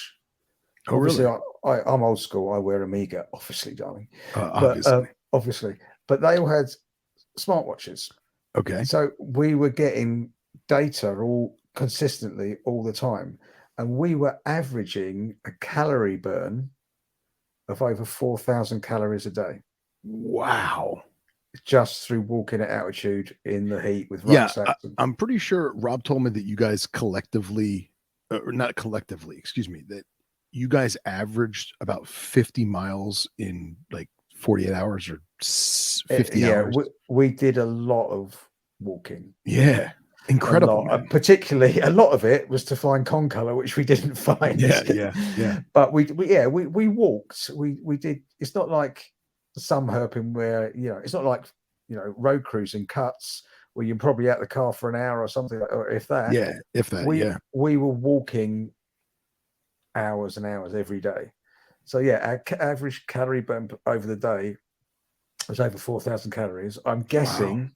Oh, obviously, really? I'm old school. I wear Amiga, obviously, darling. Obviously. But they all had smartwatches. Okay. So we were getting data all consistently all the time, and we were averaging a calorie burn of over 4,000 calories a day. Wow. Just through walking at altitude in the heat with rucksacks. Yeah, I'm pretty sure Rob told me that you guys collectively, or not collectively, excuse me, that you guys averaged about 50 miles in like 48 hours or 50 hours. We did a lot of walking. Yeah. Incredible. Particularly a lot of it was to find concolor, which we didn't find. Yeah. But we walked. We did. It's not like some herping where, it's not like, road cruising cuts where you're probably out the car for an hour or something, or if that. Yeah, if that, We were walking hours and hours every day. So our average calorie burn over the day was over 4,000 calories. I'm guessing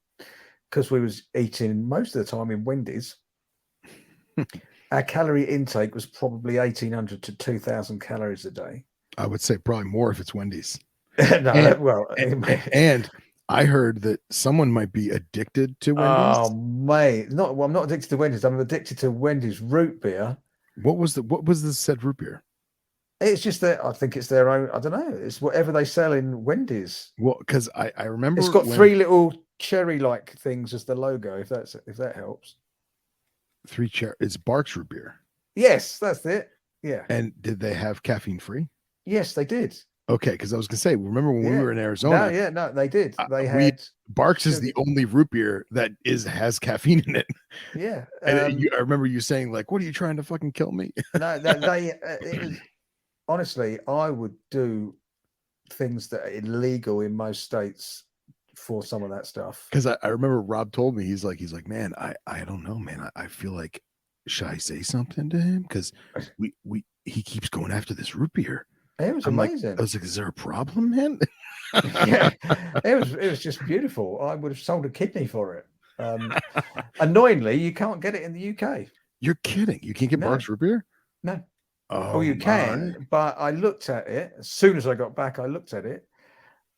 because we was eating most of the time in Wendy's, our calorie intake was probably 1,800 to 2,000 calories a day. I would say probably more if it's Wendy's. And I heard that someone might be addicted to Wendy's. Oh, mate. I'm not addicted to Wendy's. I'm addicted to Wendy's root beer. What was the said root beer? It's just that I think it's their own. I don't know. It's whatever they sell in Wendy's. Well, because I remember it's got 3 little cherry-like things as the logo. If that helps. 3 cherry. It's Barks root beer. Yes, that's it. Yeah. And did they have caffeine free? Yes, they did. Okay, because I was gonna say, remember when we were in Arizona? No, they did. They had Barks is the only root beer that has caffeine in it. Yeah, and I remember you saying like, "What are you trying to fucking kill me?" No, they. It was, honestly, I would do things that are illegal in most states for some of that stuff. Because I remember Rob told me he's like, man, I don't know, man. I feel like, should I say something to him? Because he keeps going after this root beer. It was amazing. I was like, is there a problem, man? Yeah, it was just beautiful. I would have sold a kidney for it. Annoyingly, you can't get it in the UK. You're kidding. You can't get Barks root beer? No. Oh, you my. can, but I looked at it as soon as I got back. I looked at it,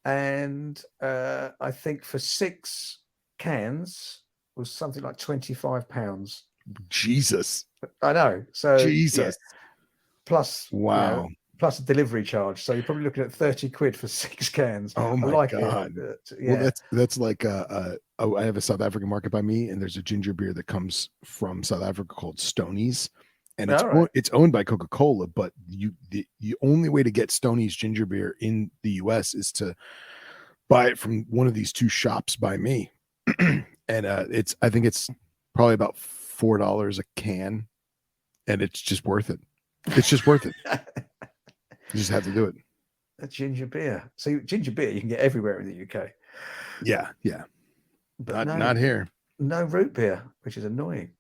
and I think for 6 cans was something like £25. Jesus. I know. So yeah, Jesus. plus Wow. plus a delivery charge. So you're probably looking at 30 quid for 6 cans. Oh I my like God. it. Well, Yeah. that's like oh, I have a South African market by me, and there's a ginger beer that comes from South Africa called Stonies, and All right. it's owned by Coca-Cola. But the only way to get Stonies ginger beer in the U.S. is to buy it from one of these 2 shops by me, and I think it's probably about $4 a can, and it's just worth it. It's just worth it. You just have to do it. A ginger beer. So ginger beer you can get everywhere in the UK. Yeah, But not here. no root beer, which is annoying.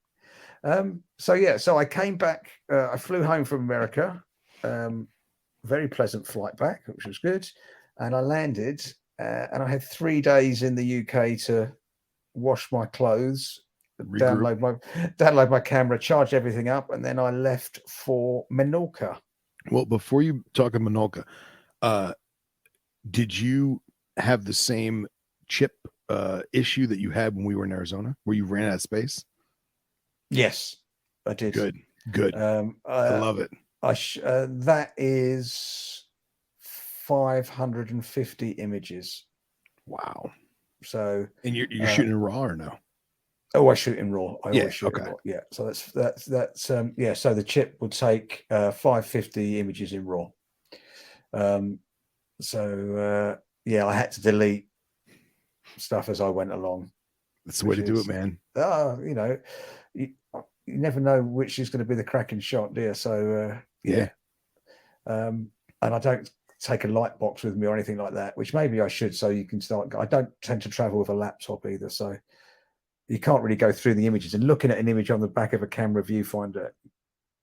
So I came back. I flew home from America. Very pleasant flight back, which was good. And I landed, and I had 3 days in the UK to wash my clothes, Regroup. download my camera, charge everything up, and then I left for Menorca. Well, before you talk of Minolca, did you have the same chip issue that you had when we were in Arizona, where you ran out of space? Yes, I did. Good. I love it. That is 550 images. Wow. So, and you're shooting in RAW or no? Oh, I shoot in RAW. I Yeah, always shoot in okay. RAW. Yeah. So that's yeah. So the chip would take 550 images in RAW. Yeah, I had to delete stuff as I went along. That's the way to do it, man. You never know which is going to be the cracking shot, dear. So Yeah. and I don't take a light box with me or anything like that, which maybe I should, so you can start. I don't tend to travel with a laptop either, so you can't really go through the images. And looking at an image on the back of a camera viewfinder,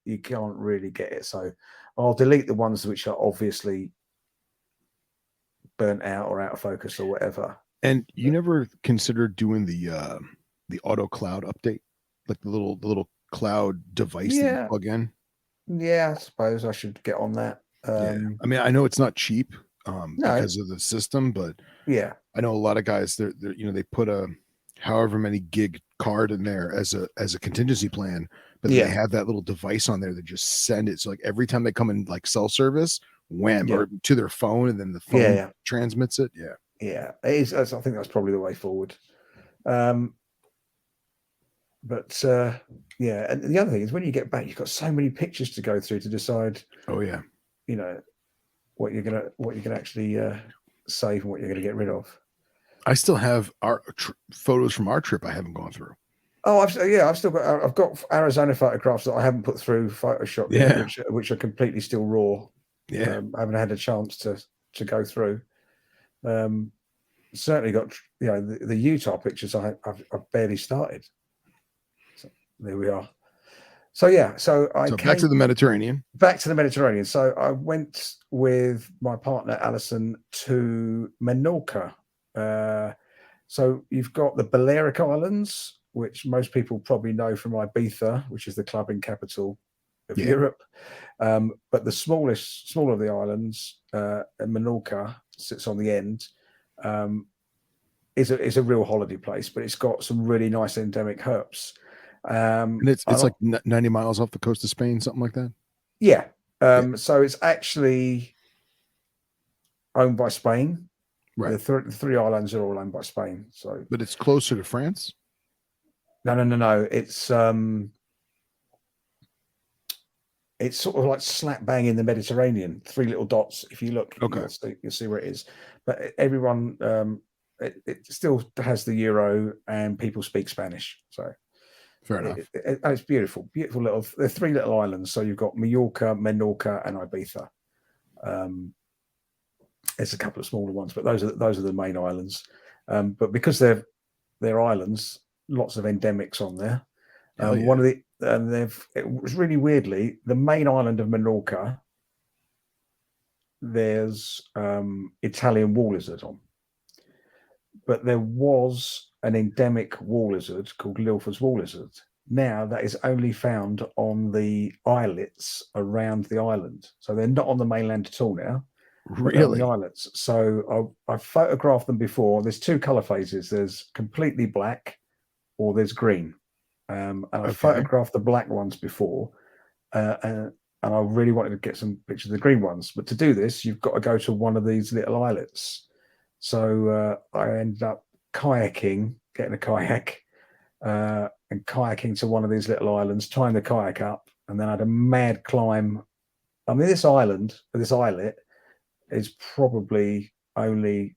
you can't really get it. So I'll delete the ones which are obviously burnt out or out of focus or whatever. And you never considered doing the auto cloud update, like the little cloud device that you plug in? Yeah, I suppose I should get on that. Yeah. I mean, I know it's not cheap No. because of the system, but yeah, I know a lot of guys they're they put a however many gig card in there as a contingency plan, but then they have that little device on there that just send it. So like every time they come in like cell service, wham, or to their phone, and then the phone transmits it. Yeah, it is. I think that's probably the way forward. But yeah, and the other thing is when you get back, you've got so many pictures to go through to decide. Oh yeah, what you're gonna actually save and what you're gonna get rid of. I still have our photos from our trip. I haven't gone through. Oh, I've got Arizona photographs that I haven't put through Photoshop yet, which are completely still raw. Yeah, I haven't had a chance to go through. Certainly got the Utah pictures. I've barely started. So there we are. So yeah, so back to the Mediterranean. Back to the Mediterranean. So I went with my partner Alison to Menorca. So you've got the Balearic Islands, which most people probably know from Ibiza, which is the clubbing capital of Europe. But the smaller of the islands, Menorca, sits on the end. Is a real holiday place, but it's got some really nice endemic herps. And it's like 90 miles off the coast of Spain, something like that. Yeah. So it's actually owned by Spain. Right. The three islands are all owned by Spain. So, but it's closer to France. No. It's sort of like slap bang in the Mediterranean. 3 little dots. If you look, you'll see where it is. But everyone, it still has the euro, and people speak Spanish. So. Fair enough. It's beautiful little. They're 3 little islands. So you've got Mallorca, Menorca, and Ibiza. There's a couple of smaller ones, but those are the main islands. But because they're islands, lots of endemics on there. One of it was really weirdly the main island of Menorca. There's Italian wall lizard on, but there was an endemic wall lizard called Lilford's wall lizard, now that is only found on the islets around the island. So they're not on the mainland at all now, but they're on the Really? islets. So I've photographed them before. There's two color phases. There's completely black or there's green. And I Okay. photographed the black ones before. And I really wanted to get some pictures of the green ones. But to do this, you've got to go to one of these little islets. So I ended up kayaking, getting a kayak, and kayaking to one of these little islands, tying the kayak up, and then I had a mad climb. I mean, this islet is probably only,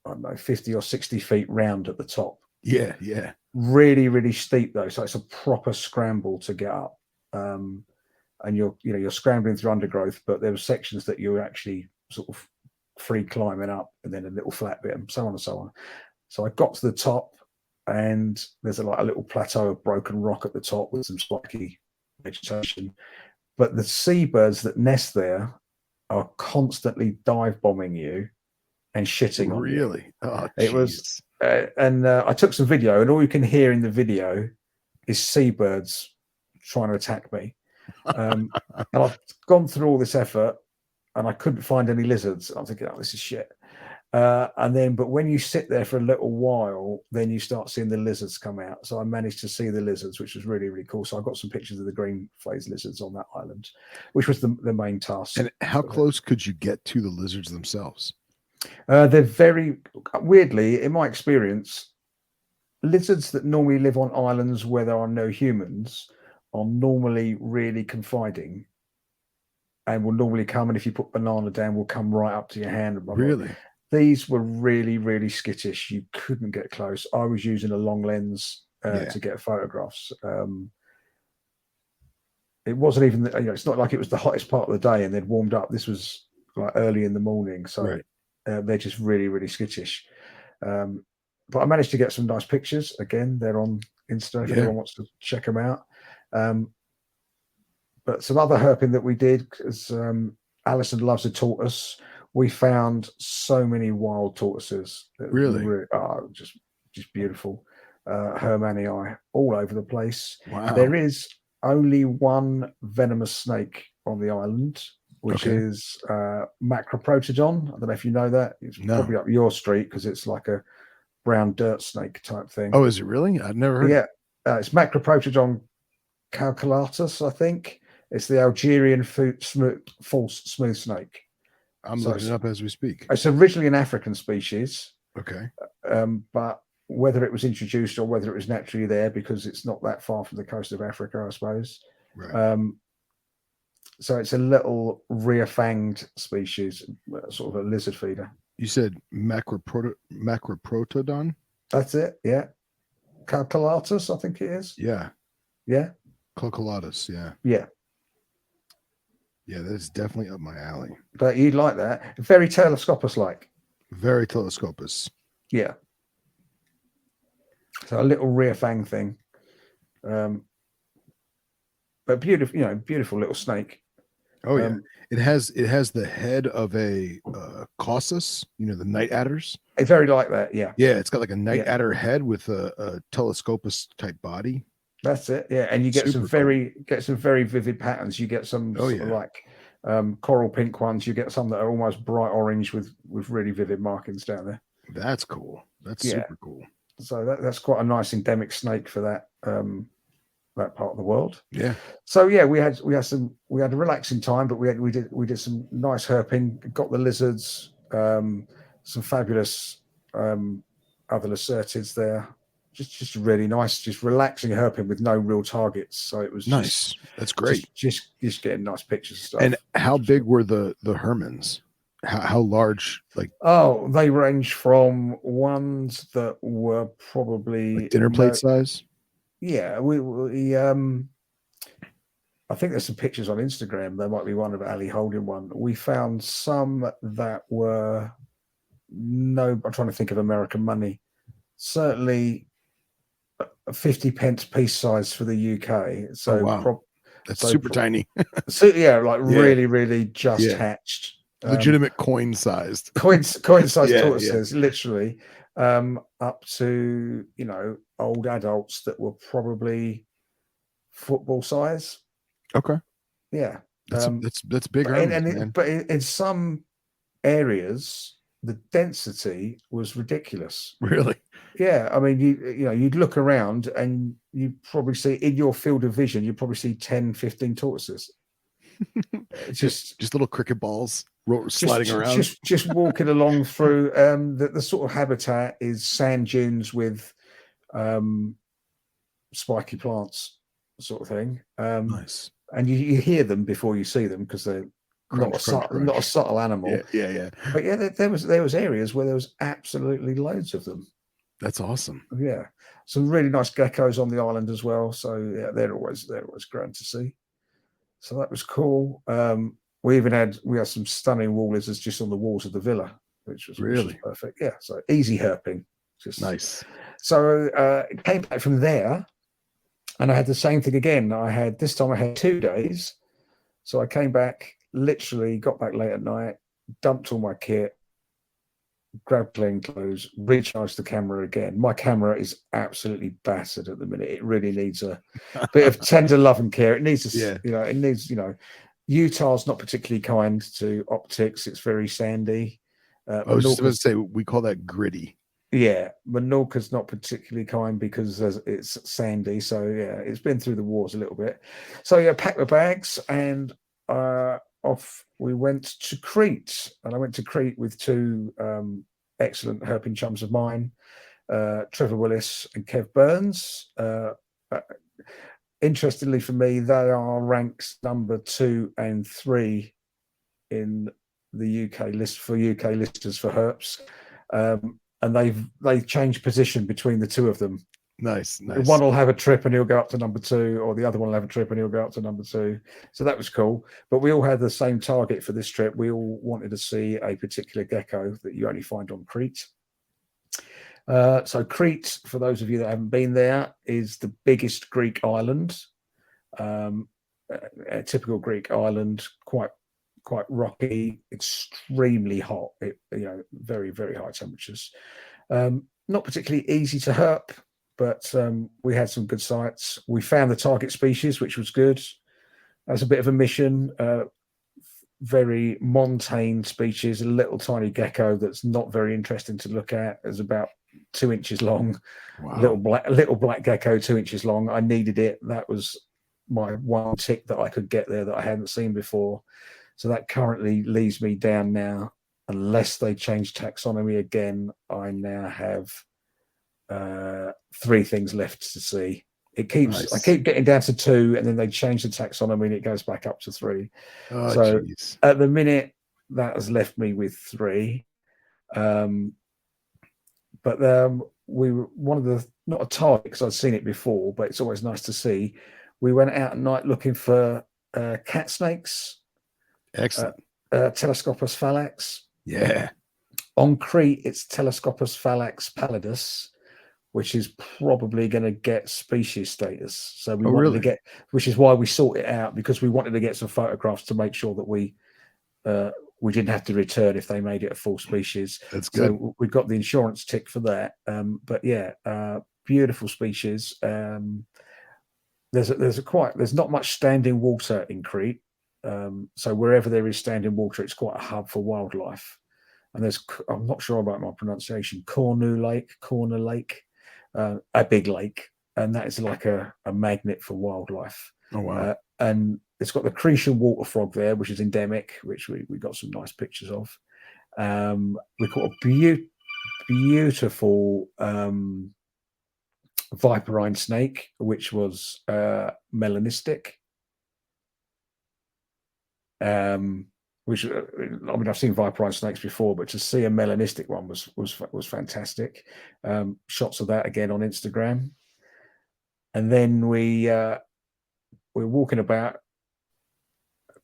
I don't know, 50 or 60 feet round at the top. Yeah, yeah. Really, really steep though. So it's a proper scramble to get up. And you're scrambling through undergrowth, but there were sections that you were actually sort of free climbing up, and then a little flat bit, and so on and so on. So I got to the top, and there's like a little plateau of broken rock at the top with some spiky vegetation. But the seabirds that nest there are constantly dive bombing you and shitting on you. Really? Oh, It was, and I took some video, and all you can hear in the video is seabirds trying to attack me. And I've gone through all this effort, and I couldn't find any lizards. I'm thinking, oh, this is shit. But when you sit there for a little while, then you start seeing the lizards come out. So I managed to see the lizards, which was really, really cool. So I got some pictures of the green phase lizards on that island, which was the main task. And how close could you get to the lizards themselves? They're very weirdly, in my experience, lizards that normally live on islands where there are no humans are normally really confiding and will normally come, and if you put banana down, will come right up to your hand. Really? These were really, really skittish. You couldn't get close. I was using a long lens to get photographs. It wasn't even, it's not like it was the hottest part of the day and they'd warmed up. This was like early in the morning. So they're just really, really skittish. But I managed to get some nice pictures. Again, they're on Insta if anyone wants to check them out. But some other herping that we did, because Alison loves a tortoise. We found so many wild tortoises. Really? Just beautiful. Hermanii all over the place. Wow. There is only one venomous snake on the island, which is Macroprotodon. I don't know if you know that. It's probably up your street because it's like a brown dirt snake type thing. Oh, is it really? I've never heard. Yeah, it's Macroprotodon calculatus, I think. It's the Algerian false smooth snake. I'm looking it up as we speak. It's originally an African species. Okay. But whether it was introduced or whether it was naturally there, because it's not that far from the coast of Africa, I suppose. Right. So it's a little rear-fanged species, sort of a lizard feeder. You said Macroprotodon? That's it, yeah. Calculatus, I think it is. Yeah. Yeah? Calculatus, yeah. Yeah. Yeah, that's definitely up my alley. But you'd like that. Very telescopus-like. Very telescopus. Yeah. So a little rear fang thing. But beautiful, beautiful little snake. Oh, yeah. It has the head of a Causus, the night adders. It's very like that, yeah. Yeah, it's got like a night adder head with a telescopus type body. That's it, yeah. And you get some very vivid patterns. You get some sort of like coral pink ones. You get some that are almost bright orange with really vivid markings down there. That's cool. That's super cool. So that's quite a nice endemic snake for that that part of the world. Yeah. So yeah, we had a relaxing time, but we did some nice herping, got the lizards, some fabulous other lacertids there. Just really nice, just relaxing herping with no real targets. So it was nice. That's great. Just getting nice pictures and stuff. And how big were the hermans? How large? Like, oh, they range from ones that were probably like dinner plate size. Yeah, we I think there's some pictures on Instagram. There might be one of Ali holding one. We found some that were I'm trying to think of American money. Certainly 50 pence piece size for the UK. So wow. That's super tiny. So yeah, like really, really just hatched. Legitimate coin sized. Coin sized tortoises, literally. Up to old adults that were probably football size. Okay. Yeah. That's big Hermes, man. But in some areas, the density was ridiculous. Really? Yeah, I mean, you'd look around and you probably see in your field of vision, you probably see 10, 15 tortoises. just little cricket balls sliding around. Just walking along through. The sort of habitat is sand dunes with spiky plants, sort of thing. Nice. And you hear them before you see them because they're not a subtle animal. Yeah. But yeah, there was areas where there was absolutely loads of them. That's awesome. Yeah, some really nice geckos on the island as well. So yeah, they're always grand to see. So that was cool. We had some stunning wall lizards just on the walls of the villa, which was perfect. Yeah, so easy herping, just nice. So came back from there, and I had the same thing again. This time I had 2 days, so I came back, literally got back late at night, dumped all my kit, grabbed clean clothes, recharged the camera again. My camera is absolutely battered at the minute. It really needs a bit of tender love and care. It needs Utah's not particularly kind to optics. It's very sandy. I was just about to say, we call that gritty. Yeah, Menorca's not particularly kind because it's sandy. So yeah, it's been through the wars a little bit. So yeah, packed my bags and off we went to Crete, and I went to Crete with 2 excellent herping chums of mine, Trevor Willis and Kev Burns. Interestingly for me, they are ranked number 2 and 3 in the UK list for UK listers for herps, and they've changed position between the 2 of them. Nice. One will have a trip and he'll go up to number 2, or the other one will have a trip and he'll go up to number 2. So that was cool. But we all had the same target for this trip. We all wanted to see a particular gecko that you only find on Crete. So Crete, for those of you that haven't been there, is the biggest Greek island. A typical Greek island, quite rocky, extremely hot. Very, very high temperatures. Not particularly easy to herp, but we had some good sights. We found the target species, which was good. That was a bit of a mission. Very montane species, a little tiny gecko that's not very interesting to look at. It's about 2 inches long. Wow. Little black gecko, 2 inches long. I needed it. That was my one tick that I could get there that I hadn't seen before. So that currently leaves me down now. Unless they change taxonomy again, I now have 3 things left to see. I keep getting down to 2, and then they change the taxonomy and it goes back up to 3. So geez. At the minute, that has left me with 3. But we were one of the, not a target because I'd seen it before, but it's always nice to see. We went out at night looking for cat snakes. Excellent. Telescopus phallax. Yeah. On Crete, it's Telescopus phallax pallidus, which is probably going to get species status. So we wanted to get, which is why we sought it out, because we wanted to get some photographs to make sure that we didn't have to return if they made it a full species. That's good. So we got the insurance tick for that. But yeah, beautiful species. There's not much standing water in Crete. So wherever there is standing water, it's quite a hub for wildlife. And I'm not sure about my pronunciation, Cornu Lake, a big lake, and that is like a magnet for wildlife. Oh wow! And it's got the Cretian water frog there, which is endemic, which we got some nice pictures of. We caught a beautiful viperine snake, which was melanistic. Which, I mean, I've seen viperine snakes before, but to see a melanistic one was fantastic. Shots of that again on Instagram. And then we're walking about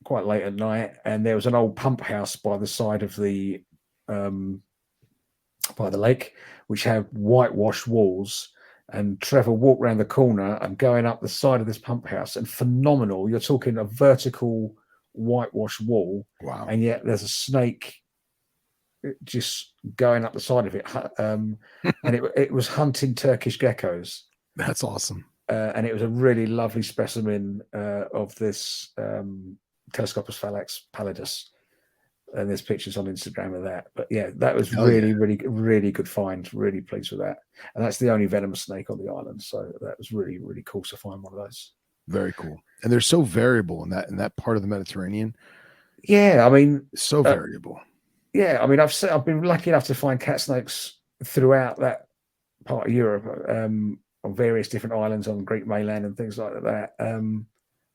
quite late at night, and there was an old pump house by the side of the by the lake, which had whitewashed walls. And Trevor walked around the corner and going up the side of this pump house, and phenomenal. You're talking a vertical whitewash wall. Wow. And yet there's a snake just going up the side of it, and it was hunting Turkish geckos. That's awesome. and it was a really lovely specimen of this Telescopus phallax pallidus. And there's pictures on Instagram of that. But yeah, that was really good find. Really pleased with that. And that's the only venomous snake on the island. So that was really, really cool to find one of those. Very cool. And they're so variable in that part of the Mediterranean. Yeah, I mean, so variable. Yeah, I mean, I've been lucky enough to find cat snakes throughout that part of Europe, on various different islands on the Greek mainland and things like that, and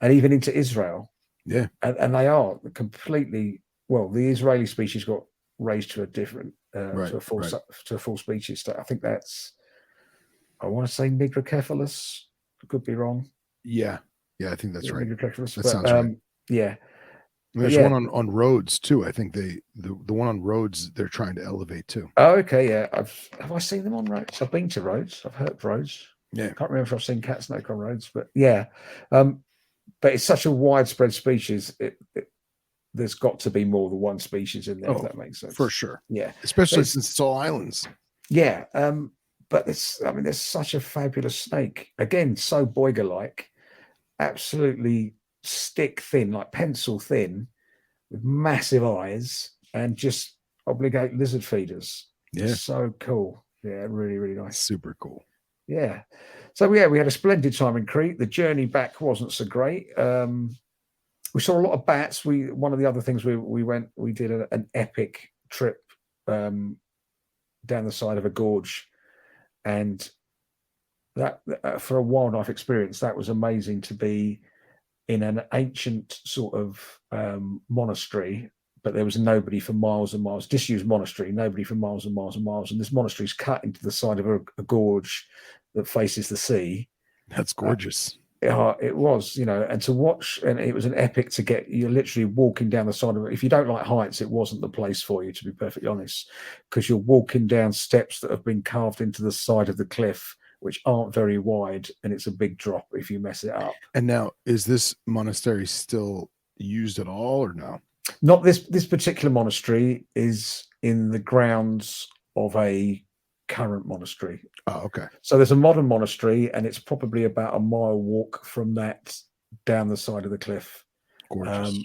even into Israel. Yeah, and they are completely, well, the Israeli species got raised to a different to a full species. I think that's, I want to say Nigrocephalus. Could be wrong. Yeah, I think that's right. That sounds right. Yeah. There's one on Rhodes too. I think the one on Rhodes they're trying to elevate too. Oh, okay, yeah. Have I seen them on Rhodes? I've been to Rhodes. I've heard Rhodes. Yeah, I can't remember if I've seen cat snake on Rhodes, but yeah. But it's such a widespread species. There's got to be more than one species in there, if that makes sense. For sure. Yeah, especially since it's all islands. Yeah, but there's such a fabulous snake. Again, so Boiger-like, absolutely stick thin, like pencil thin, with massive eyes and just obligate lizard feeders. Yeah, so cool. Yeah, really, really nice. Super cool. Yeah. So yeah, we had a splendid time in Crete. The journey back wasn't so great. We saw a lot of bats. One of the other things we did an epic trip down the side of a gorge, and that for a wildlife experience, that was amazing to be in an ancient sort of monastery, but there was nobody for miles and miles. Disused monastery, nobody for miles and miles and miles. And this monastery is cut into the side of a gorge that faces the sea. That's gorgeous. It was, and to watch, and it was an epic to get. You're literally walking down the side of it. If you don't like heights, it wasn't the place for you, to be perfectly honest, because you're walking down steps that have been carved into the side of the cliff, which aren't very wide, and it's a big drop if you mess it up. And now, is this monastery still used at all, or no? Not this particular monastery is in the grounds of a current monastery. Oh, okay. So there's a modern monastery, and it's probably about a mile walk from that down the side of the cliff. Gorgeous.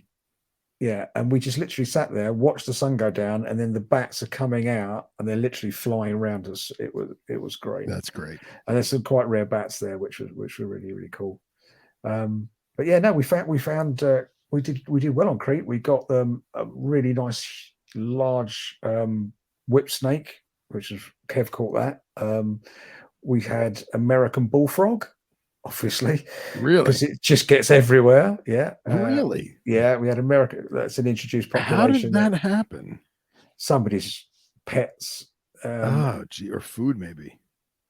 Yeah, and we just literally sat there, watched the sun go down, and then the bats are coming out, and they're literally flying around us. It was great. That's great. And there's some quite rare bats there, which were really, really cool. But yeah, no, we found we did well on Crete. We got them a really nice large whip snake, which is Kev caught that. We had American bullfrog, obviously, really, because it just gets everywhere. Yeah, really. Yeah, we had American. That's an introduced population. How did that happen? Somebody's pets. Or food maybe.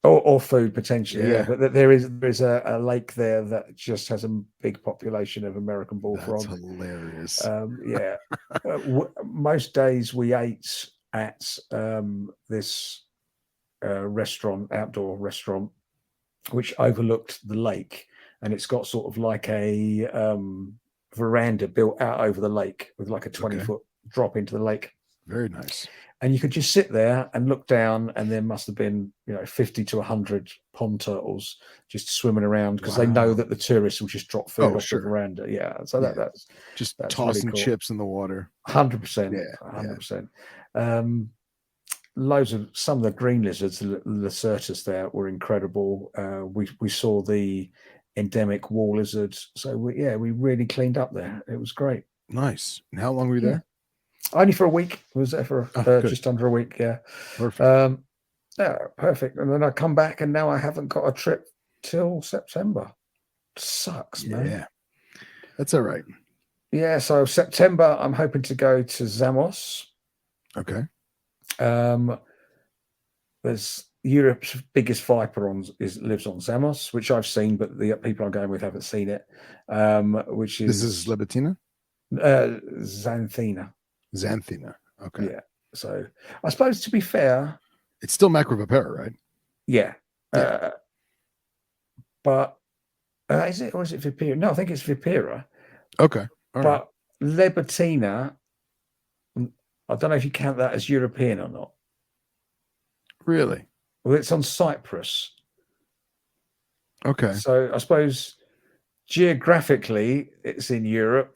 Or food potentially, yeah. But there is a lake there that just has a big population of American bullfrog. That's hilarious. Yeah. Most days we ate at this outdoor restaurant, which overlooked the lake, and it's got sort of like a veranda built out over the lake with like a 20-foot drop into the lake. Very nice. And you could just sit there and look down, and there must have been 50 to 100 pond turtles just swimming around, because they know that the tourists will just drop food off the veranda. Yeah, so that's just tossing really cool. Chips in the water. 100%. 100%. Loads of some of the green lizards, the Lacertus there, were incredible. We saw the endemic wall lizards. So we really cleaned up there. It was great. Nice. And how long were you there? Only for a week. I was there for just under a week. Yeah. Perfect. Yeah, perfect. And then I come back, and now I haven't got a trip till September. Sucks, man. Yeah. That's all right. Yeah. So September, I'm hoping to go to Samos. Okay. There's Europe's biggest viper lives on Samos, which I've seen, but the people I'm going with haven't seen it. Which is this is Libitina? Xanthina. Xanthina. Okay. Yeah. So I suppose, to be fair, it's still Macrovipera, right? Yeah. But is it, or is it Vipera? No, I think it's Vipera. Okay. All right. Libitina, I don't know if you count that as European or not. Really? Well, it's on Cyprus. Okay. So I suppose geographically it's in Europe.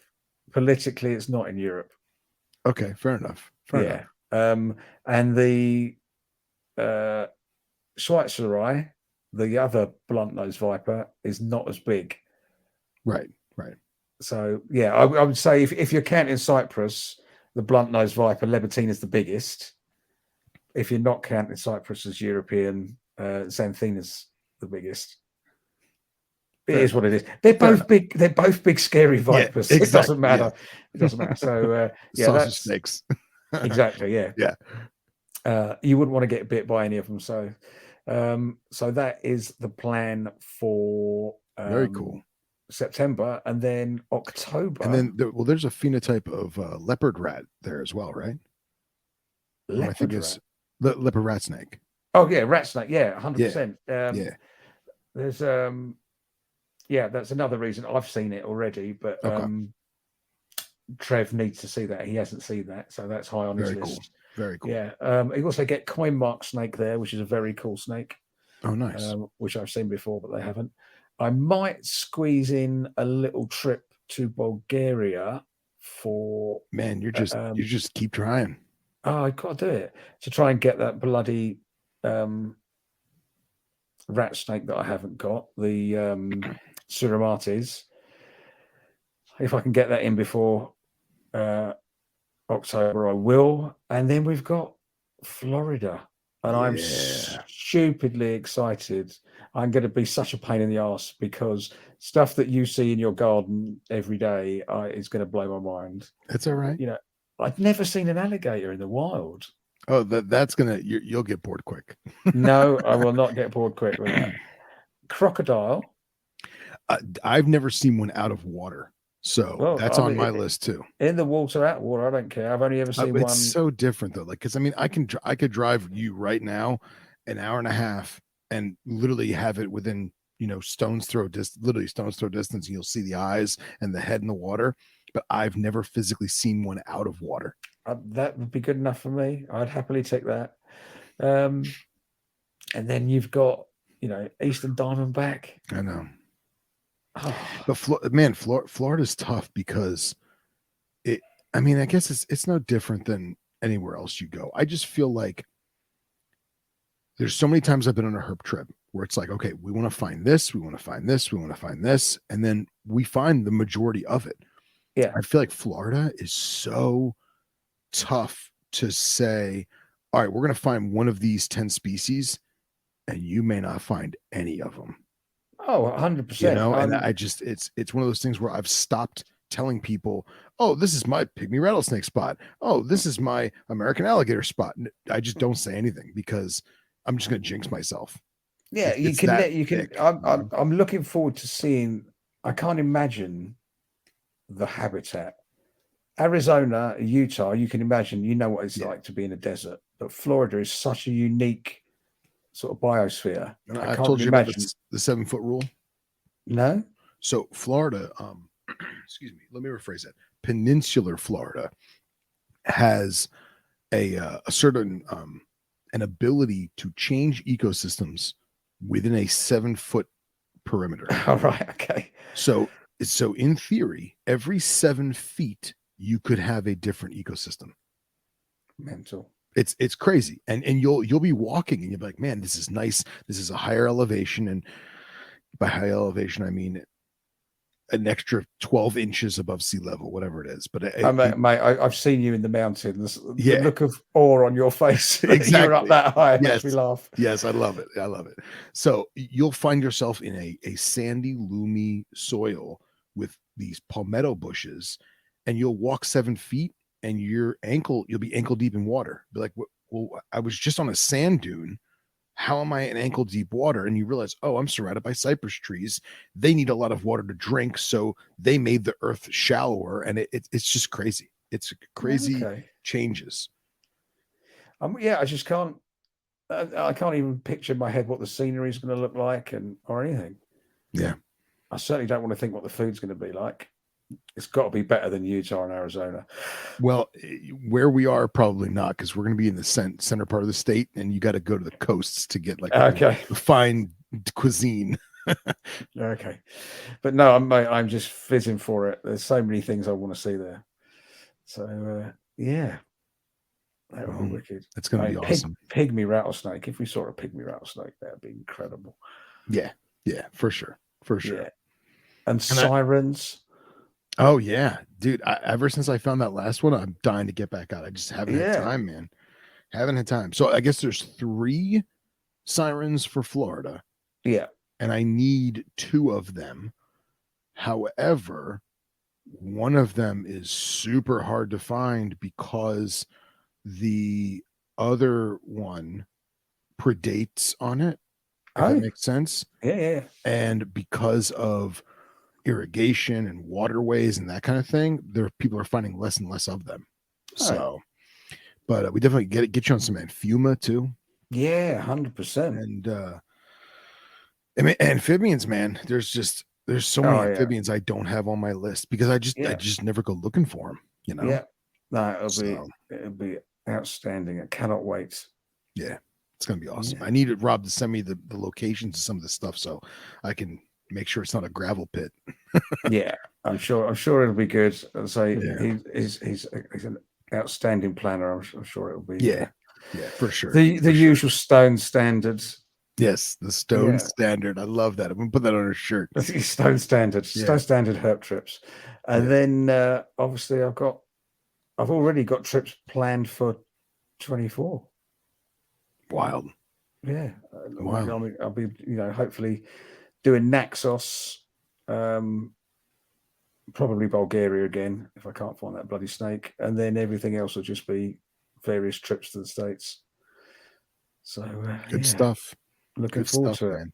Politically, it's not in Europe. Okay. Fair enough. Fair enough. And the Schweizerei, the other blunt-nosed viper, is not as big. Right. Right. So yeah, I would say if you're counting Cyprus, the blunt-nosed viper, Lebertine, is the biggest. If you're not counting Cyprus as European, Xanthena's the biggest. It is what it is. They're both big. They're both big, scary vipers. Yeah, It exactly, doesn't matter. It doesn't matter. So yeah, Sausage that's snakes. exactly. Yeah. Yeah. You wouldn't want to get bit by any of them. So, so that is the plan for Very cool. September, and then October. And then there's a phenotype of leopard rat there as well, right? Leopard rat. Leopard rat snake. Oh yeah, rat snake. Yeah, 100%. Yeah. There's yeah, that's another reason I've seen it already, but Trev needs to see that. He hasn't seen that, so that's high on his list. Cool. Very cool. Yeah. You also get coin mark snake there, which is a very cool snake. Oh, nice. Which I've seen before, but they haven't. I might squeeze in a little trip to Bulgaria for. Man, you just keep trying. Oh, I got to do it to try and get that bloody rat snake that I haven't got, the Suramates. If I can get that in before October, I will. And then we've got Florida, and I'm stupidly excited. I'm going to be such a pain in the ass because stuff that you see in your garden every day is going to blow my mind. That's all right. You know, I've never seen an alligator in the wild. Oh, that's you'll get bored quick. No, I will not get bored quick with that. Crocodile. I've never seen one out of water, so that's on my list too. In the water, out of water, I don't care. I've only ever seen one. It's so different though, like because I mean, I could drive you right now an hour and a half and literally have it within stone's throw distance. And you'll see the eyes and the head in the water, but I've never physically seen one out of water. That would be good enough for me. I'd happily take that. And then you've got Eastern Diamondback. I know. Oh. But Florida's tough because I guess it's no different than anywhere else you go. I just feel like there's so many times I've been on a herp trip where it's like, okay, we want to find this, we want to find this, we want to find this, and then we find the majority of it. Yeah. I feel like Florida is so tough to say, all right, we're going to find one of these 10 species and you may not find any of them. Oh, 100%. And I just, it's one of those things where I've stopped telling people, oh, this is my pygmy rattlesnake spot. Oh, this is my American alligator spot. I just don't say anything because I'm just going to jinx myself. Yeah, you can. I'm looking forward to seeing. I can't imagine the habitat. Arizona, Utah, you can imagine. You know what it's like to be in a desert, but Florida is such a unique sort of biosphere. I told you about the 7-foot rule. No. So Florida, excuse me, let me rephrase that. Peninsular Florida has a certain an ability to change ecosystems within a 7-foot perimeter. All right. Okay. So in theory, every 7 feet, you could have a different ecosystem. Mental. It's crazy. And you'll be walking and you'll be like, man, this is nice. This is a higher elevation. And by high elevation, I mean an extra 12 inches above sea level, whatever it is. But mate, I've seen you in the mountains. The look of awe on your face. Exactly. You're up that high. It makes me laugh. Yes, I love it. So you'll find yourself in a sandy, loomy soil with these palmetto bushes, and you'll walk 7 feet and you'll be ankle deep in water. Be like, well, I was just on a sand dune. How am I in ankle deep water? And you realize, oh, I'm surrounded by cypress trees. They need a lot of water to drink. So they made the earth shallower. And it's just crazy. It's crazy changes. I just can't, I can't even picture in my head what the scenery is going to look like or anything. Yeah. I certainly don't want to think what the food's going to be like. It's got to be better than Utah and Arizona. Well, where we are, probably not, because we're going to be in the center part of the state, and you got to go to the coasts to get like the fine cuisine. Okay, but no, I'm just fizzing for it. There's so many things I want to see there. So yeah, that would be Well, wicked. it's going to be awesome. Pygmy rattlesnake. If we saw a pygmy rattlesnake, that'd be incredible. Yeah, for sure. Yeah, and And sirens. Oh yeah, dude. Ever since I found that last one, I'm dying to get back out. I just haven't had time, man. Haven't had time. So I guess there's 3 sirens for Florida. Yeah. And I need 2 of them. However, one of them is super hard to find because the other one predates on it. If that makes sense. Yeah. And because of irrigation and waterways and that kind of thing, people are finding less and less of them. So, but we definitely get you on some Amphuma too. Yeah, 100%. And I mean, amphibians, man. There's so many amphibians I don't have on my list because I just never go looking for them. You know. Yeah. No, it'll be outstanding. I cannot wait. Yeah, it's gonna be awesome. Yeah. I needed Rob to send me the locations of some of the stuff so I can make sure it's not a gravel pit. Yeah, I'm sure it'll be good. So he's an outstanding planner. I'm sure it'll be. Yeah, for sure. The usual stone standards. Yes, the stone standard. I love that. I'm gonna put that on a shirt. Stone standard. Stone standard herp trips, and then obviously I've already got trips planned for 24. Wild. Yeah. Wild. I'll be hopefully doing Naxos, probably Bulgaria again if I can't find that bloody snake, and then everything else will just be various trips to the States. So good stuff. Looking forward to it. Man.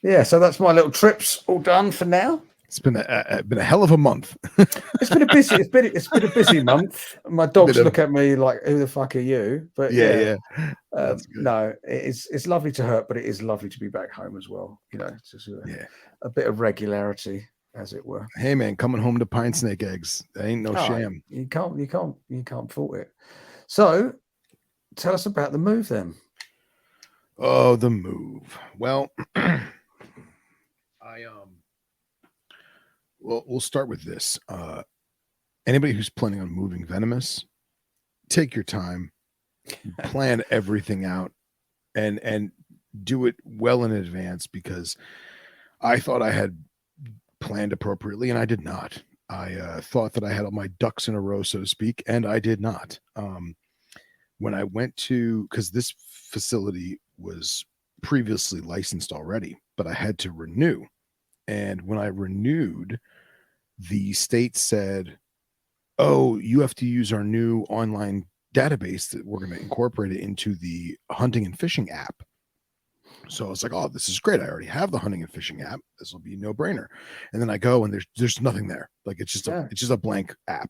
Yeah, so that's my little trips all done for now. It's been a hell of a month. It's been a busy month. My dogs look at me like, "Who the fuck are you?" But no, it's lovely to hurt, but it is lovely to be back home as well. It's just a bit of regularity, as it were. Hey man, coming home to pine snake eggs. That ain't no sham. You can't fault it. So, tell us about the move then. Oh, the move. Well, we'll start with this. Anybody who's planning on moving Venomous, take your time, plan everything out, and do it well in advance, because I thought I had planned appropriately and I did not. I thought that I had all my ducks in a row, so to speak, and I did not. When I went to, because this facility was previously licensed already, but I had to renew. And when I renewed, the state said, "Oh, you have to use our new online database that we're going to incorporate it into the hunting and fishing app." So I was like, "Oh, this is great. I already have the hunting and fishing app. This will be a no-brainer." And then I go and there's nothing there. Like it's just a blank app.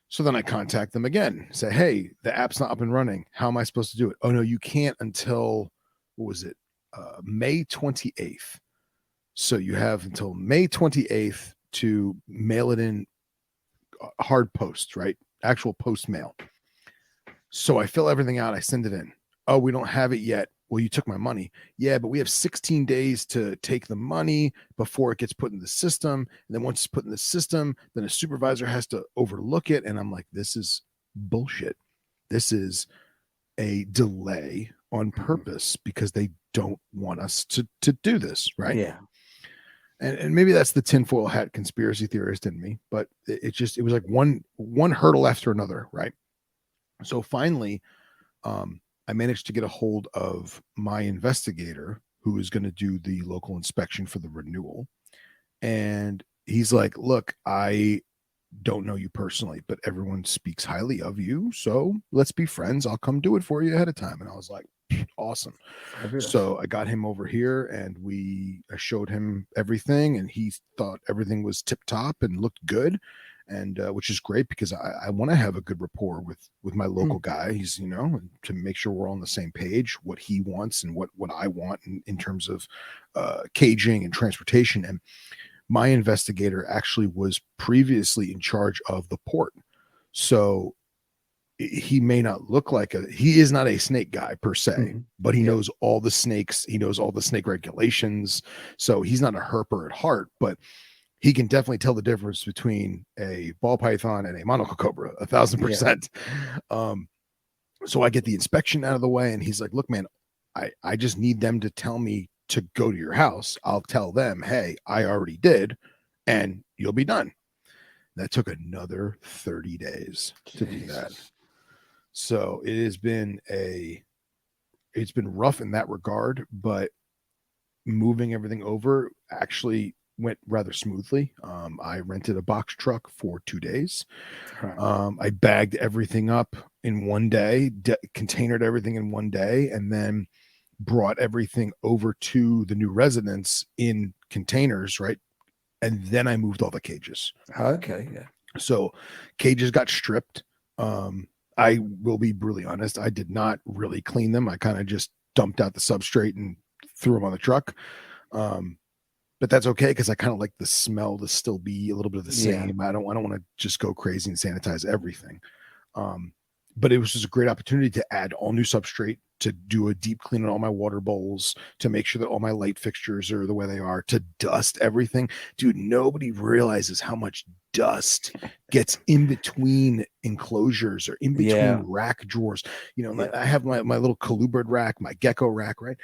So then I contact them again, say, "Hey, the app's not up and running. How am I supposed to do it?" "Oh no, you can't until, what was it? May 28th. So you have until May 28th to mail it in hard post, right? Actual post mail." So I fill everything out. I send it in. "Oh, we don't have it yet." "Well, you took my money." "Yeah, but we have 16 days to take the money before it gets put in the system. And then once it's put in the system, then a supervisor has to overlook it." And I'm like, this is bullshit. This is a delay on purpose because they don't want us to do this, right? Yeah. And maybe that's the tinfoil hat conspiracy theorist in me, but it was like one hurdle after another, right? So finally, I managed to get a hold of my investigator who is going to do the local inspection for the renewal. And he's like, "Look, I don't know you personally, but everyone speaks highly of you. So let's be friends. I'll come do it for you ahead of time." And I was like, awesome. So I got him over here and I showed him everything, and he thought everything was tip top and looked good. And which is great, because I want to have a good rapport with my local guy. He's, to make sure we're all on the same page, what he wants and what I want in terms of caging and transportation. And my investigator actually was previously in charge of the port. So he may not look like he is not a snake guy per se, Mhm. but he Yeah. knows all the snakes. He knows all the snake regulations. So he's not a herper at heart, but he can definitely tell the difference between a ball python and a monocle cobra 1,000%. So I get the inspection out of the way, and he's like, look, man, I just need them to tell me to go to your house. I'll tell them, hey, I already did, and you'll be done. That took another 30 days to do that. Jesus. So it's been rough in that regard, but moving everything over actually went rather smoothly. I rented a box truck for 2 days. Right. I bagged everything up in one day, containered everything in one day, and then brought everything over to the new residence in containers, right? And then I moved all the cages. Okay. Yeah. So cages got stripped. I will be brutally honest, I did not really clean them. I kind of just dumped out the substrate and threw them on the truck. But that's okay because I kind of like the smell to still be a little bit of the same. I don't want to just go crazy and sanitize everything. But it was just a great opportunity to add all new substrate, to do a deep clean on all my water bowls, to make sure that all my light fixtures are the way they are, to dust everything. Dude, nobody realizes how much dust gets in between enclosures or in between rack drawers. You know, I have my little colubrid rack, my gecko rack, right?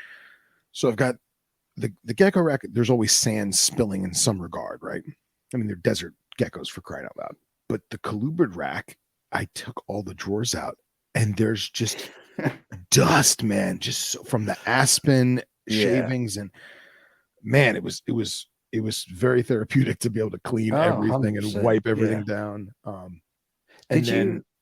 So I've got the gecko rack. There's always sand spilling in some regard, right? I mean, they're desert geckos for crying out loud. But the colubrid rack, I took all the drawers out, and there's just dust, man, just from the aspen shavings, and man, it was very therapeutic to be able to clean everything 100%. and wipe everything down.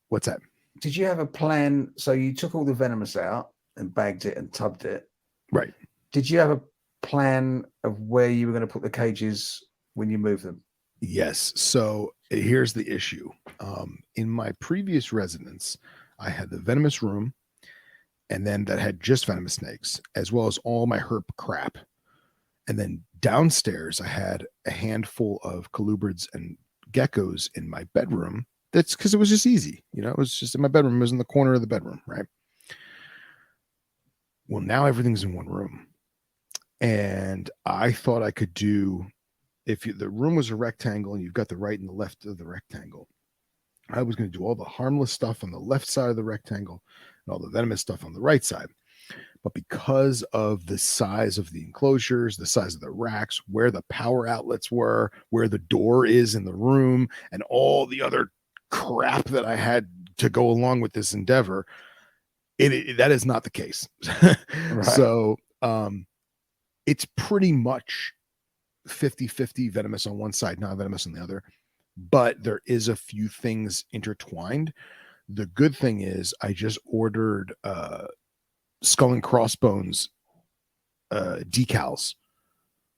What's that? Did you have a plan? So you took all the Venomous out and bagged it and tubbed it, right? Did you have a plan of where you were going to put the cages when you move them? Yes. So here's the issue. In my previous residence, I had the Venomous room, and then that had just venomous snakes, as well as all my herp crap. And then downstairs, I had a handful of colubrids and geckos in my bedroom. That's because it was just easy. You know, it was just in my bedroom. It was in the corner of the bedroom, right? Well, now everything's in one room. And I thought I could do, the room was a rectangle and you've got the right and the left of the rectangle, I was going to do all the harmless stuff on the left side of the rectangle and all the venomous stuff on the right side. But because of the size of the enclosures, the size of the racks, where the power outlets were, where the door is in the room, and all the other crap that I had to go along with this endeavor, that is not the case. Right. So it's pretty much 50-50 venomous on one side, not venomous on the other. But there is a few things intertwined. The good thing is I just ordered skull and crossbones decals.